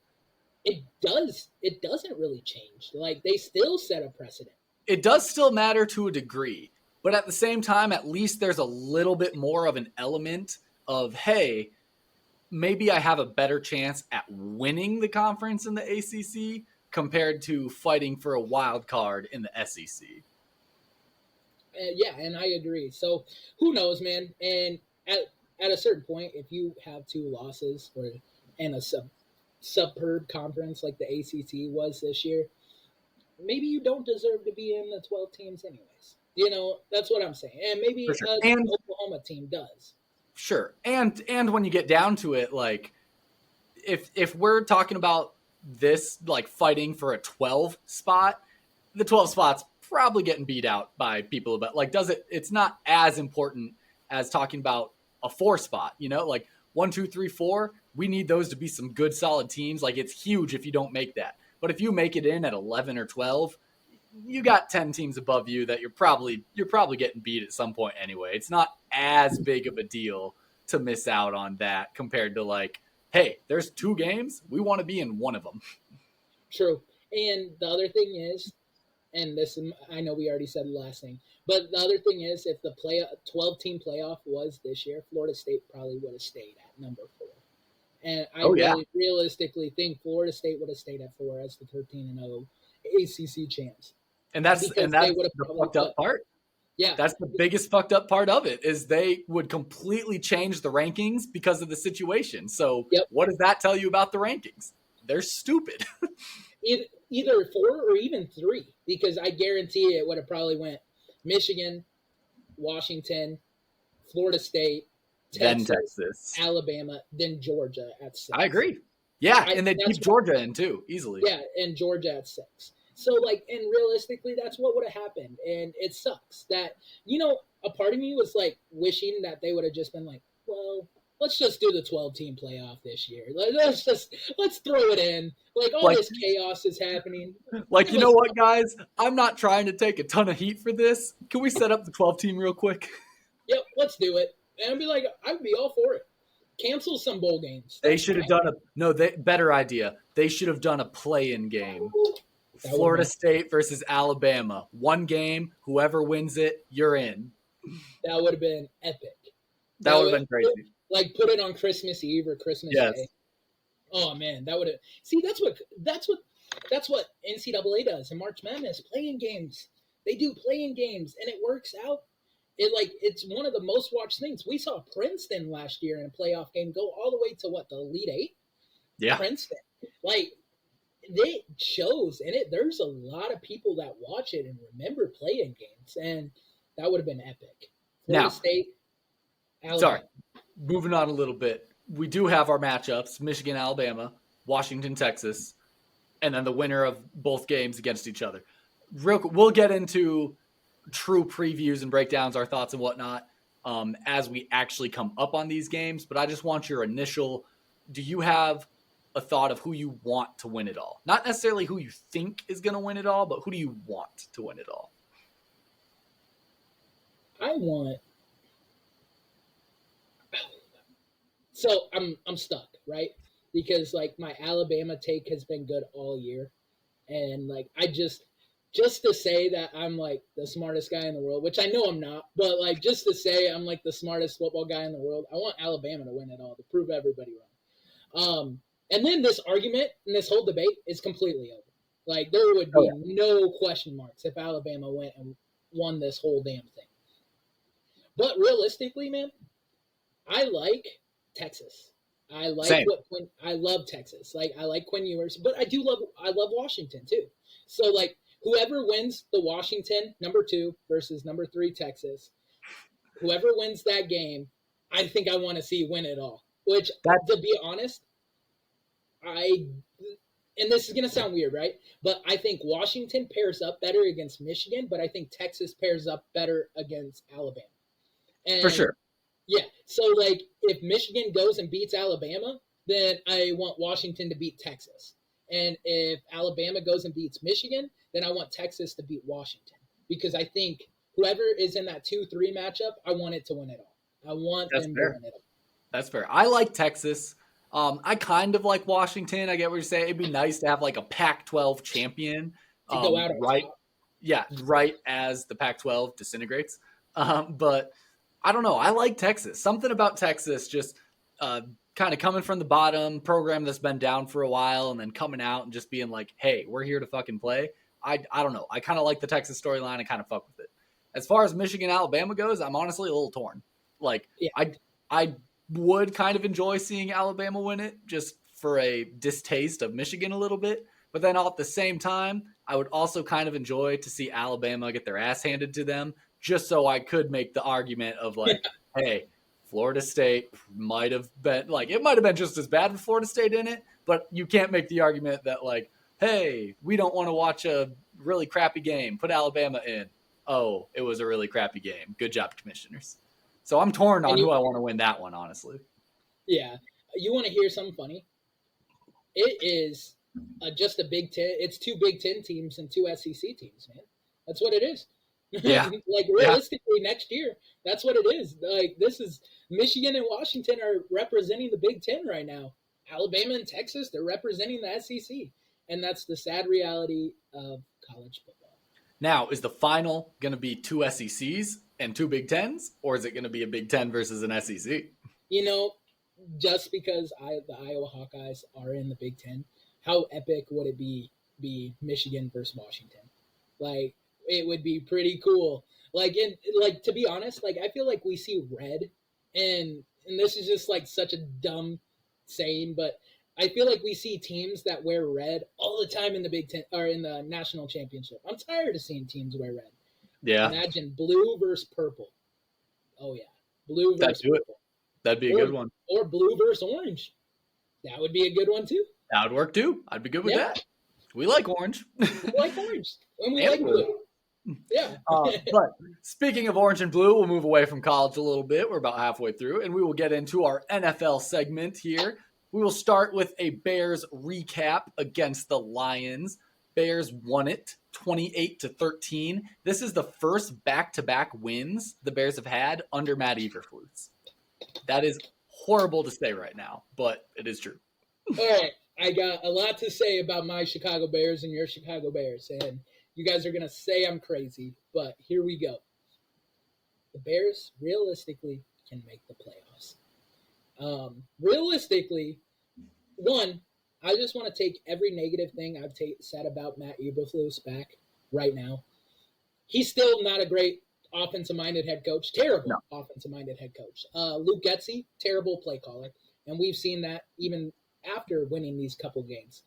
it doesn't really change. Like, they still set a precedent. It does still matter to a degree, but at the same time, at least there's a little bit more of an element of, hey, maybe I have a better chance at winning the conference in the ACC compared to fighting for a wild card in the SEC. And I agree. So who knows, man? And at a certain point, if you have 2 losses or and a superb conference like the ACC was this year, maybe you don't deserve to be in the 12 teams anyways. That's what I'm saying. And For maybe sure. an And Oklahoma team does. sure. And when you get down to it, like if we're talking about this like fighting for a 12 spot, the 12 spot's probably getting beat out by people about like it's not as important as talking about a 4 spot, like 1, 2, 3, 4, we need those to be some good solid teams. Like it's huge if you don't make that. But if you make it in at 11 or 12, you got 10 teams above you that you're probably getting beat at some point anyway. It's not as big of a deal to miss out on that compared to like, hey, there's 2 games, we want to be in one of them. True. And the other thing is, and this I know we already said the last thing, but the other thing is, if the 12-team playoff was this year, Florida State probably would have stayed at number 4. And I really realistically think Florida State would have stayed at 4 as the 13-0 ACC champs. And that's the fucked up part. Yeah, that's the biggest fucked up part of it is they would completely change the rankings because of the situation. So What does that tell you about the rankings? They're stupid. Either 4 or even 3, because I guarantee it would have probably went Michigan, Washington, Florida State, Texas, Alabama, then Georgia at 6. I agree. Yeah, and they'd keep Georgia in too, easily. Yeah, and Georgia at 6. So, like, and realistically, that's what would have happened. And it sucks that, a part of me was, like, wishing that they would have just been like, well, let's just do the 12-team playoff this year. Let's throw it in. Like, all this chaos is happening. Like, you know what, guys? I'm not trying to take a ton of heat for this. Can we set up the 12-team real quick? Yep, let's do it. And I'd be like, I'd be all for it. Cancel some bowl games. They should have done better idea. They should have done a play-in game. Florida State versus Alabama. 1 game, whoever wins it, you're in. That would have been epic. That would have been crazy. Like put it on Christmas Eve or Christmas Day. Oh man, that would have. See, that's what NCAA does in March Madness. Play-in games. They do play-in games, and it works out. It's one of the most watched things. We saw Princeton last year in a playoff game go all the way to the Elite 8. Yeah, Princeton. Like they shows in it. There's a lot of people that watch it and remember play-in games, and that would have been epic. Florida State. Alabama. Sorry, moving on a little bit. We do have our matchups: Michigan, Alabama, Washington, Texas, and then the winner of both games against each other. We'll get into true previews and breakdowns, our thoughts and whatnot, as we actually come up on these games. But I just want your initial. Do you have a thought of who you want to win it all? Not necessarily who you think is going to win it all, but who do you want to win it all? I want. So I'm stuck, right? Because like my Alabama take has been good all year, and like I just to say that I'm like the smartest guy in the world, which I know I'm not, but like just to say I'm like the smartest football guy in the world, I want Alabama to win it all to prove everybody wrong. And then this argument and this whole debate is completely over. Like there would be no question marks if Alabama went and won this whole damn thing. But realistically, man, I like Texas. I like I love Texas. Like I like Quinn Ewers, but I love Washington too. So like whoever wins the Washington number 2 versus number 3 Texas, whoever wins that game, I think I want to see win it all. Which to be honest, and this is gonna sound weird, right? But I think Washington pairs up better against Michigan, but I think Texas pairs up better against Alabama. And for sure. Yeah. So, like, if Michigan goes and beats Alabama, then I want Washington to beat Texas. And if Alabama goes and beats Michigan, then I want Texas to beat Washington. Because I think whoever is in that 2-3 matchup, I want it to win it all. I want them to win it all. That's fair. I like Texas. I kind of like Washington. I get what you're saying. It'd be nice to have like a Pac-12 champion. To go out right. Yeah, right as the Pac-12 disintegrates. But I don't know. I like Texas. Something about Texas just kind of coming from the bottom, program that's been down for a while, and then coming out and just being like, hey, we're here to fucking play. I don't know. I kind of like the Texas storyline. I kind of fuck with it. As far as Michigan, Alabama goes, I'm honestly a little torn. Like, I would kind of enjoy seeing Alabama win it just for a distaste of Michigan a little bit. But then all at the same time, I would also kind of enjoy to see Alabama get their ass handed to them just so I could make the argument of like, hey, Florida State might have been like, it might have been just as bad with Florida State in it, but you can't make the argument that like, hey, we don't want to watch a really crappy game. Put Alabama in. Oh, it was a really crappy game. Good job, commissioners. So I'm torn on who I want to win that one, honestly. Yeah. You want to hear something funny? It is just a Big Ten. It's two Big Ten teams and two SEC teams, man. That's what it is. Yeah. Like realistically, next year, that's what it is. Like this is Michigan and Washington are representing the Big Ten right now. Alabama and Texas, they're representing the SEC, and that's the sad reality of college football. Now, is the final going to be two SECs and two Big Tens, or is it going to be a Big Ten versus an SEC? You know, just because the Iowa Hawkeyes are in the Big Ten, how epic would it be Michigan versus Washington? Like it would be pretty cool. Like to be honest, like I feel like we see red, and this is just like such a dumb saying, but I feel like we see teams that wear red all the time in the Big Ten or in the national championship. I'm tired of seeing teams wear red. Yeah. Imagine blue versus purple. Oh yeah, blue versus purple. That'd be a good one. Or blue versus orange. That would be a good one too. That would work too. I'd be good with that. We like orange. We like orange. And we like blue. Yeah. But speaking of orange and blue, we'll move away from college a little bit. We're about halfway through, and we will get into our NFL segment here. We will start with a Bears recap against the Lions. Bears won it 28-13. This is the first back-to-back wins the Bears have had under Matt Eberflus. That is horrible to say right now, but it is true. All right. I got a lot to say about my Chicago Bears and your Chicago Bears, and you guys are going to say I'm crazy, but here we go. The Bears realistically can make the playoffs. Realistically, one, I just want to take every negative thing I've said about Matt Eberflus back right now. He's still not a great offensive-minded head coach. Terrible offensive-minded head coach. Luke Getsy, terrible play caller, and we've seen that even after winning these couple games.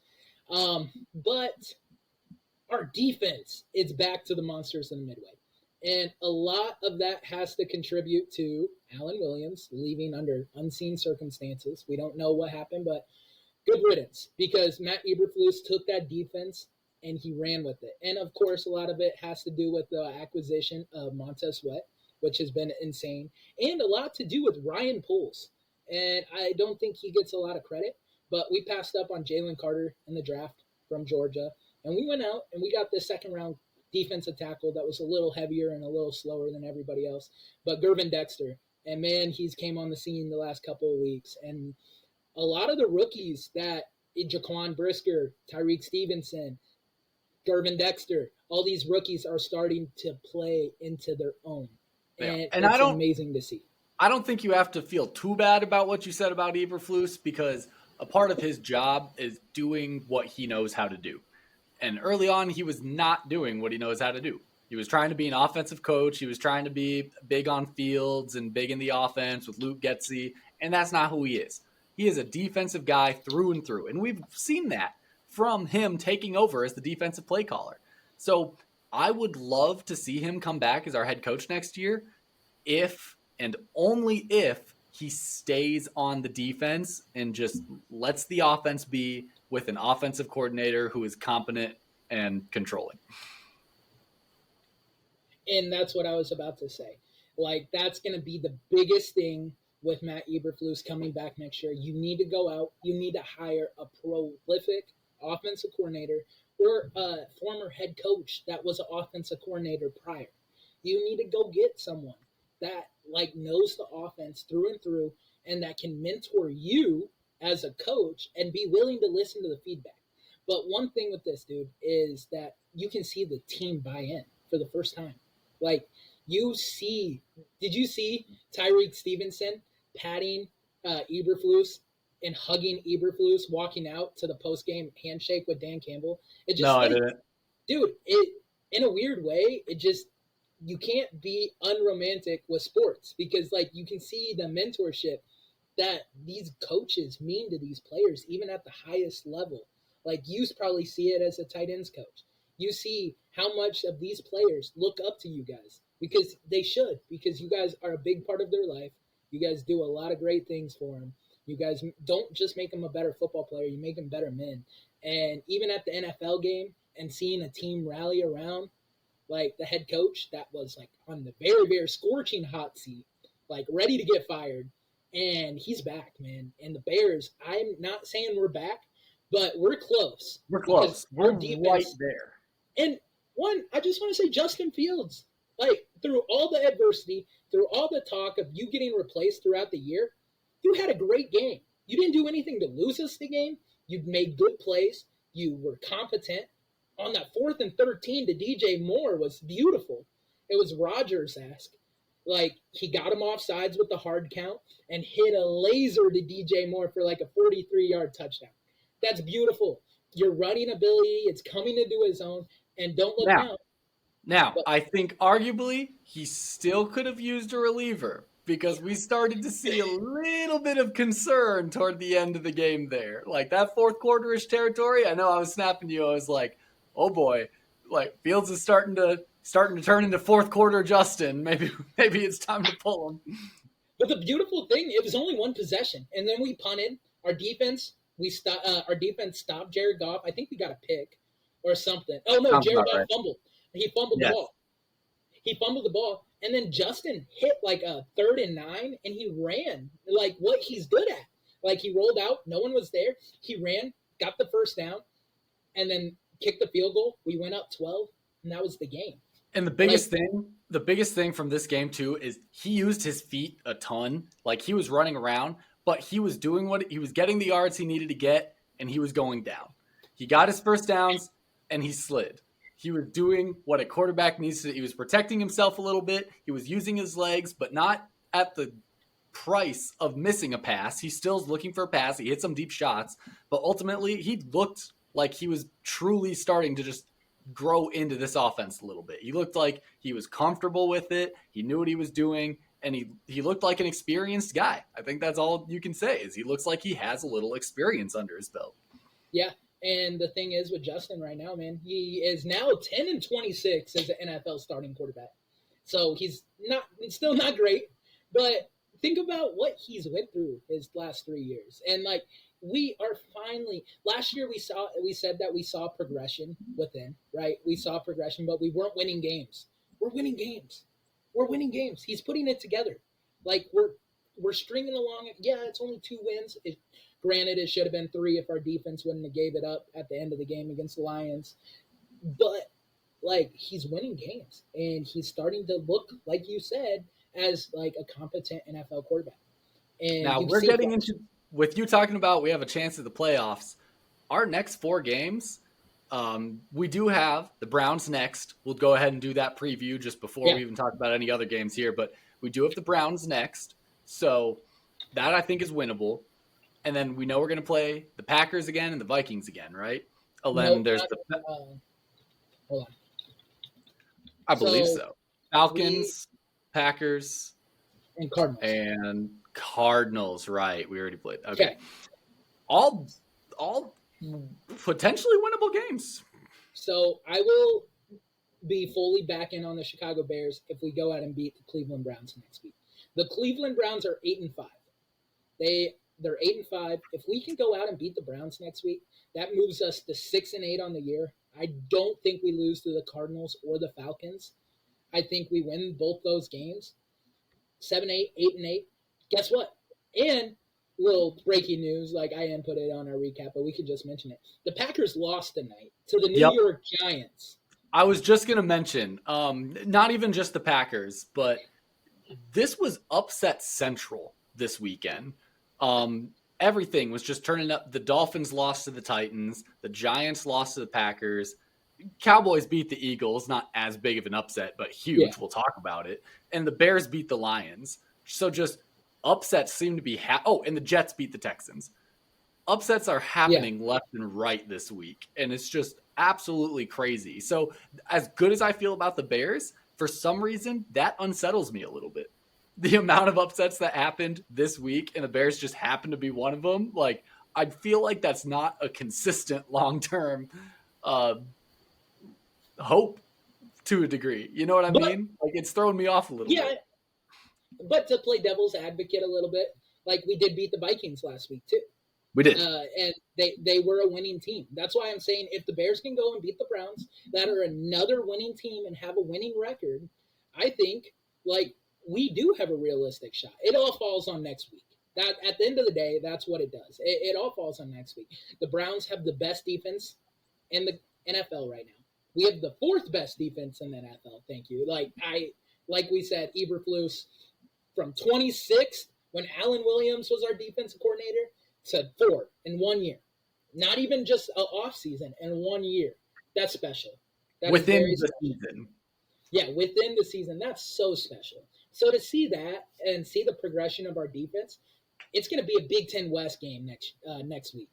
But our defense is back to the monsters in the Midway. And a lot of that has to contribute to Alan Williams leaving under unseen circumstances. We don't know what happened, but good riddance, because Matt Eberflus took that defense and he ran with it. And, of course, a lot of it has to do with the acquisition of Montez Sweat, which has been insane, and a lot to do with Ryan Poles. And I don't think he gets a lot of credit, but we passed up on Jalen Carter in the draft from Georgia, and we went out and we got this second-round defensive tackle that was a little heavier and a little slower than everybody else, but Gervin Dexter. And, man, he's came on the scene the last couple of weeks. And a lot of the rookies that Jaquan Brisker, Tyreek Stevenson, Gervin Dexter, all these rookies are starting to play into their own. And it's amazing to see. I don't think you have to feel too bad about what you said about Eberflus, because a part of his job is doing what he knows how to do. And early on, he was not doing what he knows how to do. He was trying to be an offensive coach. He was trying to be big on fields and big in the offense with Luke Getsy, and that's not who he is. He is a defensive guy through and through, and we've seen that from him taking over as the defensive play caller. So I would love to see him come back as our head coach next year if and only if he stays on the defense and just lets the offense be with an offensive coordinator who is competent and controlling. And that's what I was about to say. Like, that's going to be the biggest thing with Matt Eberflus coming back next year. You need to go out. You need to hire a prolific offensive coordinator or a former head coach that was an offensive coordinator prior. You need to go get someone that like knows the offense through and through and that can mentor you as a coach and be willing to listen to the feedback. But one thing with this, dude, is that you can see the team buy in for the first time. Like, did you see Tyreek Stevenson patting Eberflus and hugging Eberflus walking out to the post-game handshake with Dan Campbell? I didn't. Dude, in a weird way, you can't be unromantic with sports because, like, you can see the mentorship that these coaches mean to these players, even at the highest level. Like you probably see it as a tight ends coach. You see how much of these players look up to you guys because they should, because you guys are a big part of their life. You guys do a lot of great things for them. You guys don't just make them a better football player, you make them better men. And even at the NFL game and seeing a team rally around like the head coach that was like on the very, very scorching hot seat, like ready to get fired. And he's back, man. And the Bears, I'm not saying we're back, but we're close. We're Because close. our We're right defense, there. and one, I just want to say Justin Fields, like through all the adversity, through all the talk of you getting replaced throughout the year, you had a great game. You didn't do anything to lose us the game. You made good plays. You were competent. On that 4th and 13 to DJ Moore was beautiful. It was Rodgers-esque. Like he got him off sides with the hard count and hit a laser to DJ Moore for like a 43-yard touchdown. That's beautiful. Your running ability, it's coming into his own. And don't look Now, now. Now, I think arguably he still could have used a reliever because we started to see a little bit of concern toward the end of the game there. Like that fourth quarter-ish territory, I know I was snapping to you. I was like, oh boy, like Fields is starting to turn into fourth quarter Justin. Maybe it's time to pull him. But the beautiful thing, it was only one possession, and then we punted. Our defense stopped Jared Goff. I think we got a pick or something. Oh no, Sounds Jared about Goff right. fumbled. He fumbled the Yes. ball. He fumbled the ball, and then Justin hit like a 3rd and 9, and he ran like what he's good at. Like he rolled out, no one was there. He ran, got the first down, and then kicked the field goal. We went up 12, and that was the game. And the biggest thing from this game too is he used his feet a ton. Like he was running around, but he was doing what he was getting the yards he needed to get, and he was going down. He got his first downs, and he slid. He was doing what a quarterback needs to. He was protecting himself a little bit. He was using his legs, but not at the price of missing a pass. He's still looking for a pass. He hit some deep shots, but ultimately he looked like he was truly starting to just grow into this offense a little bit. He looked like he was comfortable with it. He knew what he was doing, and he looked like an experienced guy. I think that's all you can say is he looks like he has a little experience under his belt. Yeah. And the thing is with Justin right now, man, he is now 10 and 26 as an NFL starting quarterback. So he's still not great, but think about what he's went through his last 3 years. And like we are finally last year we said that we saw progression within, right? We saw progression, but we weren't winning games. We're winning games. We're winning games. He's putting it together. Like we're stringing along. Yeah, it's only 2 wins. Granted, it should have been 3 if our defense wouldn't have gave it up at the end of the game against the Lions. But like he's winning games, and he's starting to look like you said as like a competent NFL quarterback. And Now we're getting into with you talking about we have a chance at the playoffs. Our next 4 games, we do have the Browns next. We'll go ahead and do that preview just before we even talk about any other games here. But we do have the Browns next, so that I think is winnable. And then we know we're going to play the Packers again and the Vikings again, right? And then there's hold on. I believe so. Falcons, Packers, and Cardinals. Right? We already played. Okay. All potentially winnable games. So I will be fully back in on the Chicago Bears if we go out and beat the Cleveland Browns next week. The Cleveland Browns are 8-5. They're 8-5. If we can go out and beat the Browns next week, that moves us to 6-8 on the year. I don't think we lose to the Cardinals or the Falcons. I think we win both those games. 7-8, 8-8. Guess what? And little breaking news, like I didn't put it on our recap, but we can just mention it. The Packers lost tonight to the New York Giants. I was just going to mention, not even just the Packers, but this was upset central this weekend. Everything was just turning up. The Dolphins lost to the Titans. The Giants lost to the Packers. Cowboys beat the Eagles. Not as big of an upset, but huge. Yeah. We'll talk about it. And the Bears beat the Lions. So just upsets seem to be and the Jets beat the Texans. Upsets are happening left and right this week, and it's just absolutely crazy. So as good as I feel about the Bears, for some reason, that unsettles me a little bit. the amount of upsets that happened this week, and the Bears just happened to be one of them. Like, I feel like that's not a consistent long-term uh, hope to a degree. You know what I But mean? Like, it's thrown me off a little yeah, bit. but to play devil's advocate a little bit, like we did beat the Vikings last week too. We did. And they were a winning team. That's why I'm saying if the Bears can go and beat the Browns, that are another winning team and have a winning record, I think like we do have a realistic shot. It all falls on next week. That at the end of the day, that's what it does. It all falls on next week. The Browns have the best defense in the NFL right now. We have the fourth best defense in the NFL. Thank you. Like we said, Eberflus from 26th when Alan Williams was our defensive coordinator to 4 in 1 year. Not even just an off season in 1 year. That's special. That within the season. Yeah, within the season. That's so special. So to see that and see the progression of our defense, it's going to be a Big Ten West game next week.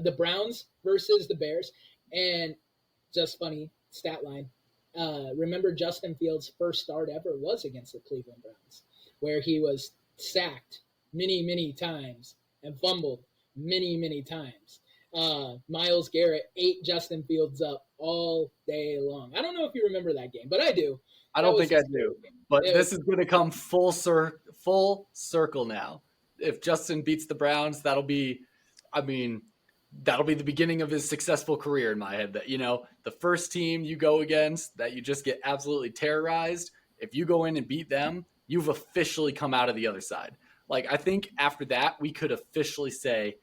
The Browns versus the Bears. And just funny stat line. Remember Justin Fields' first start ever was against the Cleveland Browns, where he was sacked many, many times and fumbled many, many times. Myles Garrett ate Justin Fields up all day long. I don't know if you remember that game, but I do. I don't think I do. But this is going to come full circle now. If Justin beats the Browns, that'll be the beginning of his successful career in my head. That, the first team you go against that you just get absolutely terrorized, if you go in and beat them, you've officially come out of the other side. Like, I think after that, we could officially say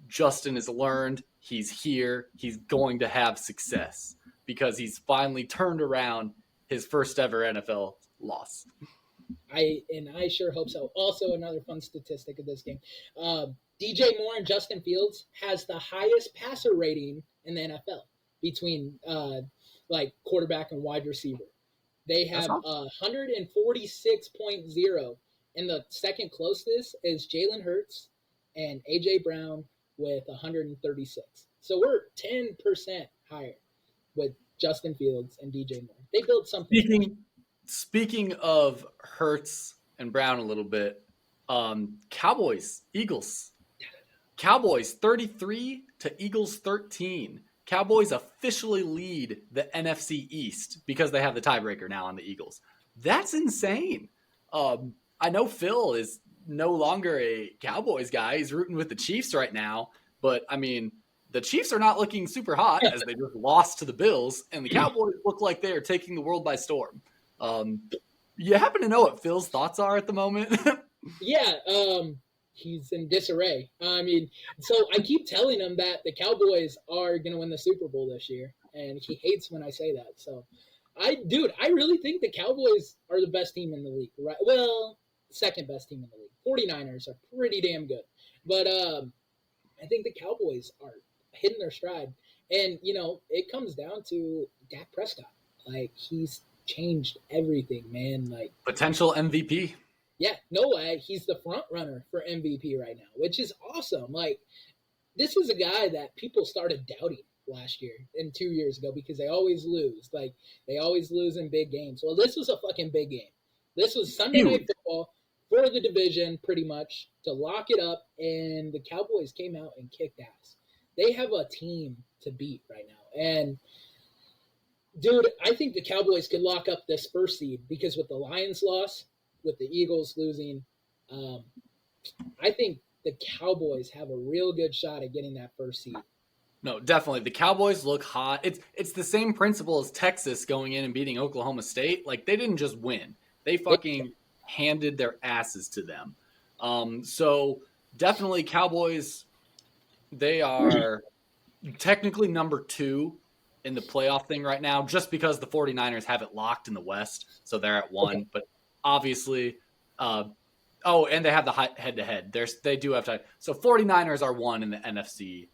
Justin has learned, he's here, he's going to have success because he's finally turned around his first ever NFL loss. I sure hope so. Also, another fun statistic of this game. DJ Moore and Justin Fields has the highest passer rating in the NFL between quarterback and wide receiver. They have 146.0, and the second closest is Jalen Hurts and A.J. Brown with 136. So we're 10% higher with Justin Fields and DJ Moore. They built something. Speaking of Hurts and Brown a little bit, Cowboys, Eagles. Cowboys 33 to Eagles 13. Cowboys officially lead the NFC East because they have the tiebreaker now on the Eagles. That's insane. I know Phil is no longer a Cowboys guy. He's rooting with the Chiefs right now. But, the Chiefs are not looking super hot as they just lost to the Bills, and the Cowboys look like they are taking the world by storm. You happen to know what Phil's thoughts are at the moment? Yeah, he's in disarray. So I keep telling him that the Cowboys are going to win the Super Bowl this year, and he hates when I say that. So, I really think the Cowboys are the best team in the league, right? Well, second best team in the league. 49ers are pretty damn good. But I think the Cowboys are hitting their stride. And, it comes down to Dak Prescott. Like, he's changed everything, man. Like, potential MVP. Yeah, no way. He's the front runner for MVP right now, which is awesome. Like, this is a guy that people started doubting last year and 2 years ago because they always lose. Like, they always lose in big games. Well, this was a fucking big game. This was Sunday Night Football for the division, pretty much, to lock it up, and the Cowboys came out and kicked ass. They have a team to beat right now. And, dude, I think the Cowboys could lock up this first seed because with the Lions loss, with the Eagles losing, I think the Cowboys have a real good shot at getting that first seed. No, definitely. The Cowboys look hot. It's the same principle as Texas going in and beating Oklahoma State. Like, they didn't just win. They fucking handed their asses to them. So definitely Cowboys, they are technically number 2 in the playoff thing right now just because the 49ers have it locked in the West. So they're at 1. Okay. But obviously, and they have the head-to-head. They do have time. So 49ers are 1 in the NFC.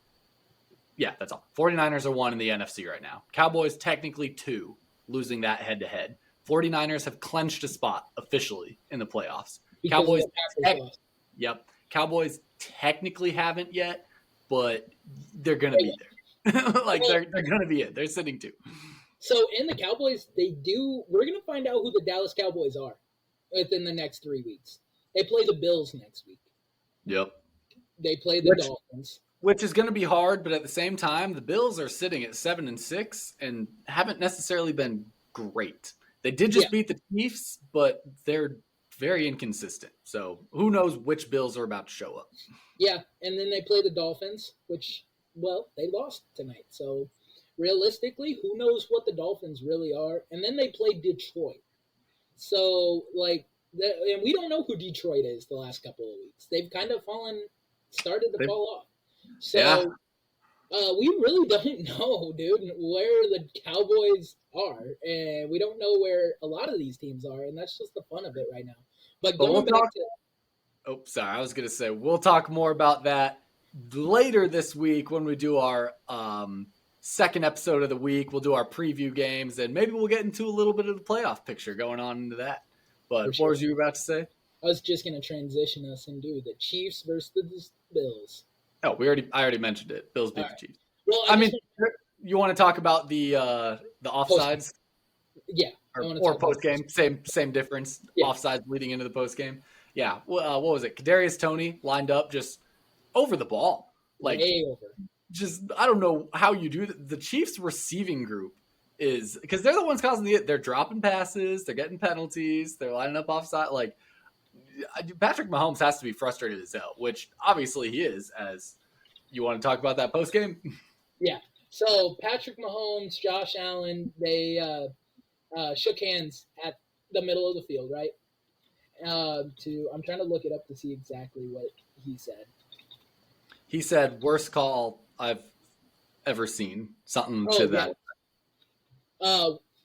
Yeah, that's all. 49ers are 1 in the NFC right now. Cowboys technically 2, losing that head-to-head. 49ers have clinched a spot officially in the playoffs. Because Cowboys technically haven't yet, but they're going to be there. They're going to be it. They're sitting 2. So in the Cowboys, we're going to find out who the Dallas Cowboys are. within the next 3 weeks. They play the Bills next week. Yep. They play the Dolphins. Which is going to be hard, but at the same time, the Bills are sitting at 7-6 and haven't necessarily been great. They did just beat the Chiefs, but they're very inconsistent. So who knows which Bills are about to show up? Yeah, and then they play the Dolphins, which, well, they lost tonight. So realistically, who knows what the Dolphins really are? And then they play Detroit. So, like, and we don't know who Detroit is the last couple of weeks. They've kind of started to fall off. So we really don't know, dude, where the Cowboys are. And we don't know where a lot of these teams are. And that's just the fun of it right now. But going back to... Oh, sorry. I was going to say, we'll talk more about that later this week when we do our second episode of the week. We'll do our preview games, and maybe we'll get into a little bit of the playoff picture going on into that. But what was you about to say? I was just going to transition us into the Chiefs versus the Bills. Oh, I already mentioned it. Bills beat the Chiefs. Well, I mean, you want to talk about the offsides? Yeah. Or post game, same difference. Yeah. Offsides leading into the post game. Yeah. What was it? Kadarius Toney lined up just over the ball, like way over. Just I don't know how you do that. The Chiefs receiving group is because they're the ones causing they're dropping passes, they're getting penalties, they're lining up offside. Like Patrick Mahomes has to be frustrated as hell, which obviously he is. As you want to talk about that post game? Yeah. So Patrick Mahomes, Josh Allen, they shook hands at the middle of the field, right? I'm trying to look it up to see exactly what he said. He said, "Worst call I've ever seen." Something to that.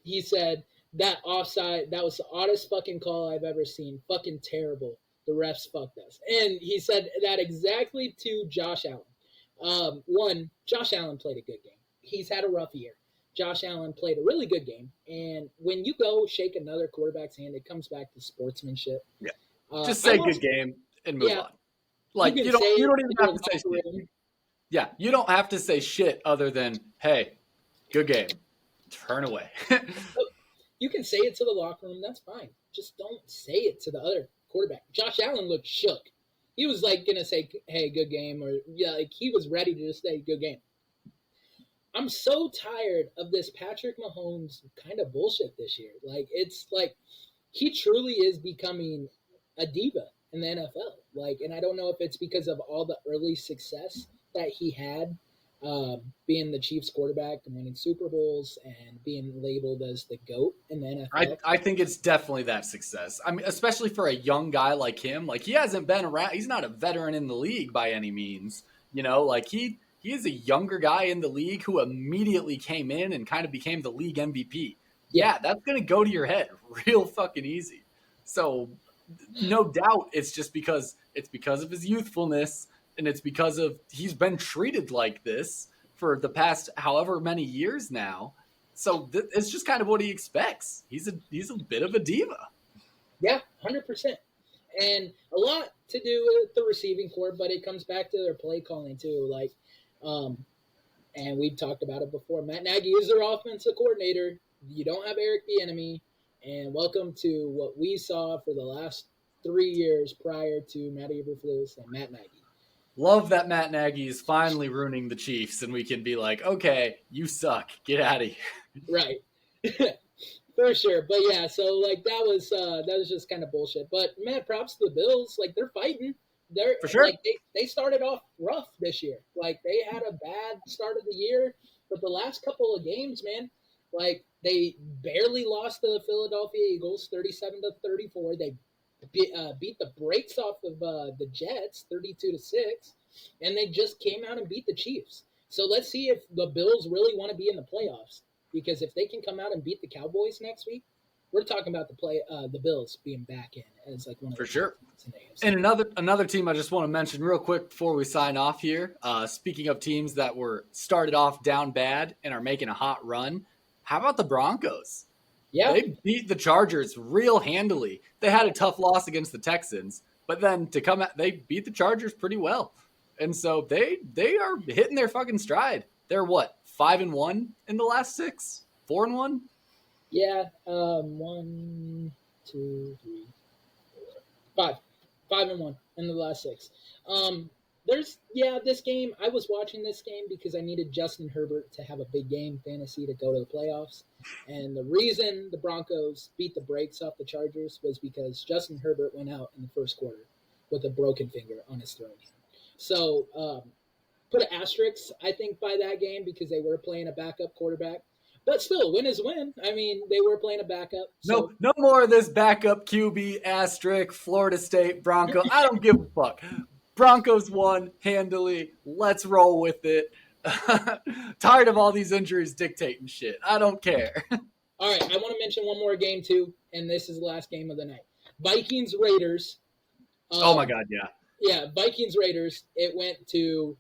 He said that offside. That was the oddest fucking call I've ever seen. Fucking terrible. The refs fucked us. And he said that exactly to Josh Allen. Josh Allen played a good game. He's had a rough year. Josh Allen played a really good game. And when you go shake another quarterback's hand, it comes back to sportsmanship. Yeah. Just say good game and move on. Like you don't even have to say shit. Yeah, you don't have to say shit other than, hey, good game. Turn away. You can say it to the locker room, that's fine. Just don't say it to the other quarterback. Josh Allen looked shook. He was like gonna say, hey, good game, or like he was ready to just say good game. I'm so tired of this Patrick Mahomes kind of bullshit this year. Like it's like he truly is becoming a diva in the NFL. Like, and I don't know if it's because of all the early success that he had, being the Chiefs quarterback and winning Super Bowls and being labeled as the GOAT in the NFL. I think it's definitely that success. I mean, especially for a young guy like him. Like he hasn't been around. He's not a veteran in the league by any means. You know, like he is a younger guy in the league who immediately came in and kind of became the league MVP. Yeah, that's going to go to your head real fucking easy. So no doubt it's just because of his youthfulness, and it's because of he's been treated like this for the past however many years now. So it's just kind of what he expects. He's a bit of a diva. Yeah, 100%. And a lot to do with the receiving corps, but it comes back to their play calling too. Like, and we've talked about it before. Matt Nagy is their offensive coordinator. You don't have Eric Bieniemy, and welcome to what we saw for the last 3 years prior to Matt Eberflus and Matt Nagy. Love that Matt Nagy is finally ruining the Chiefs, and we can be like, okay, you suck. Get out of here. Right. For sure. But yeah, so like that was just kind of bullshit. But man, props to the Bills. Like they're fighting. They're for sure. Like they started off rough this year. Like they had a bad start of the year, but the last couple of games, man, like they barely lost to the Philadelphia Eagles 37-34. They beat the brakes off of the Jets 32-6, and they just came out and beat the Chiefs. So let's see if the Bills really want to be in the playoffs, because if they can come out and beat the Cowboys next week, we're talking about the Bills being back in as like one of for sure. And another team I just want to mention real quick before we sign off here. Speaking of teams that were started off down bad and are making a hot run, how about the Broncos? Yeah, they beat the Chargers real handily. They had a tough loss against the Texans, but then they beat the Chargers pretty well, and so they are hitting their fucking stride. They're what, 5-1 in the last 6, 4-1. Yeah, 1, 2, 3. Five, 5-1 in the last six. This game. I was watching this game because I needed Justin Herbert to have a big game fantasy to go to the playoffs, and the reason the Broncos beat the brakes off the Chargers was because Justin Herbert went out in the first quarter with a broken finger on his throwing hand. So put an asterisk, I think, by that game because they were playing a backup quarterback. But still, win is win. I mean, they were playing a backup. So No more of this backup QB asterisk Florida State Bronco. I don't give a fuck. Broncos won handily. Let's roll with it. Tired of all these injuries dictating shit. I don't care. all right, I want to mention one more game too, and this is the last game of the night. Vikings Raiders. Oh my god, yeah. Yeah, Vikings Raiders. It went to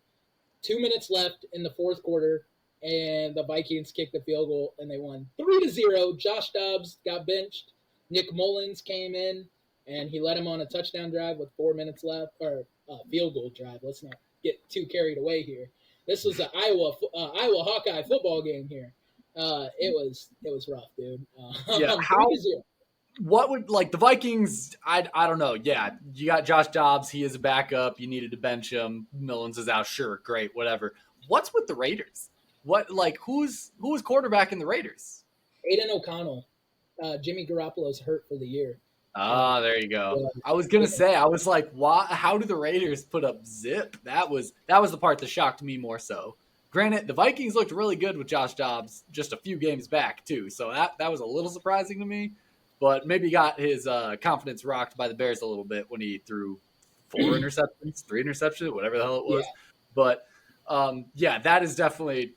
2 minutes left in the fourth quarter, and the Vikings kicked the field goal, and they won 3-0. Josh Dobbs got benched. Nick Mullins came in, and he led him on a touchdown drive with 4 minutes left, or field goal drive. Let's not get too carried away here. This was an Iowa Hawkeye football game here. It was rough, dude. Yeah, what would like the Vikings? I don't know. Yeah, you got Josh Dobbs. He is a backup. You needed to bench him. Millens is out. Sure, great, whatever. What's with the Raiders? What who's quarterback in the Raiders? Aiden O'Connell. Jimmy Garoppolo's hurt for the year. There you go. I was gonna say, I was like, why? How do the Raiders put up zip? That was the part that shocked me more so. Granted, the Vikings looked really good with Josh Dobbs just a few games back too, so that was a little surprising to me. But maybe got his confidence rocked by the Bears a little bit when he threw 3 interceptions, whatever the hell it was. Yeah. But that is definitely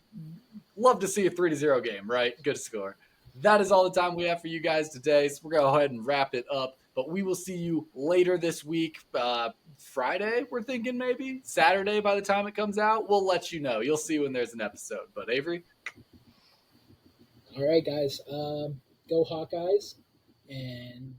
love to see a 3-0 game, right? Good score. That is all the time we have for you guys today. So we're going to go ahead and wrap it up. But we will see you later this week. Friday, we're thinking maybe. Saturday by the time it comes out. We'll let you know. You'll see when there's an episode. But Avery? All right, guys. Go Hawkeyes. And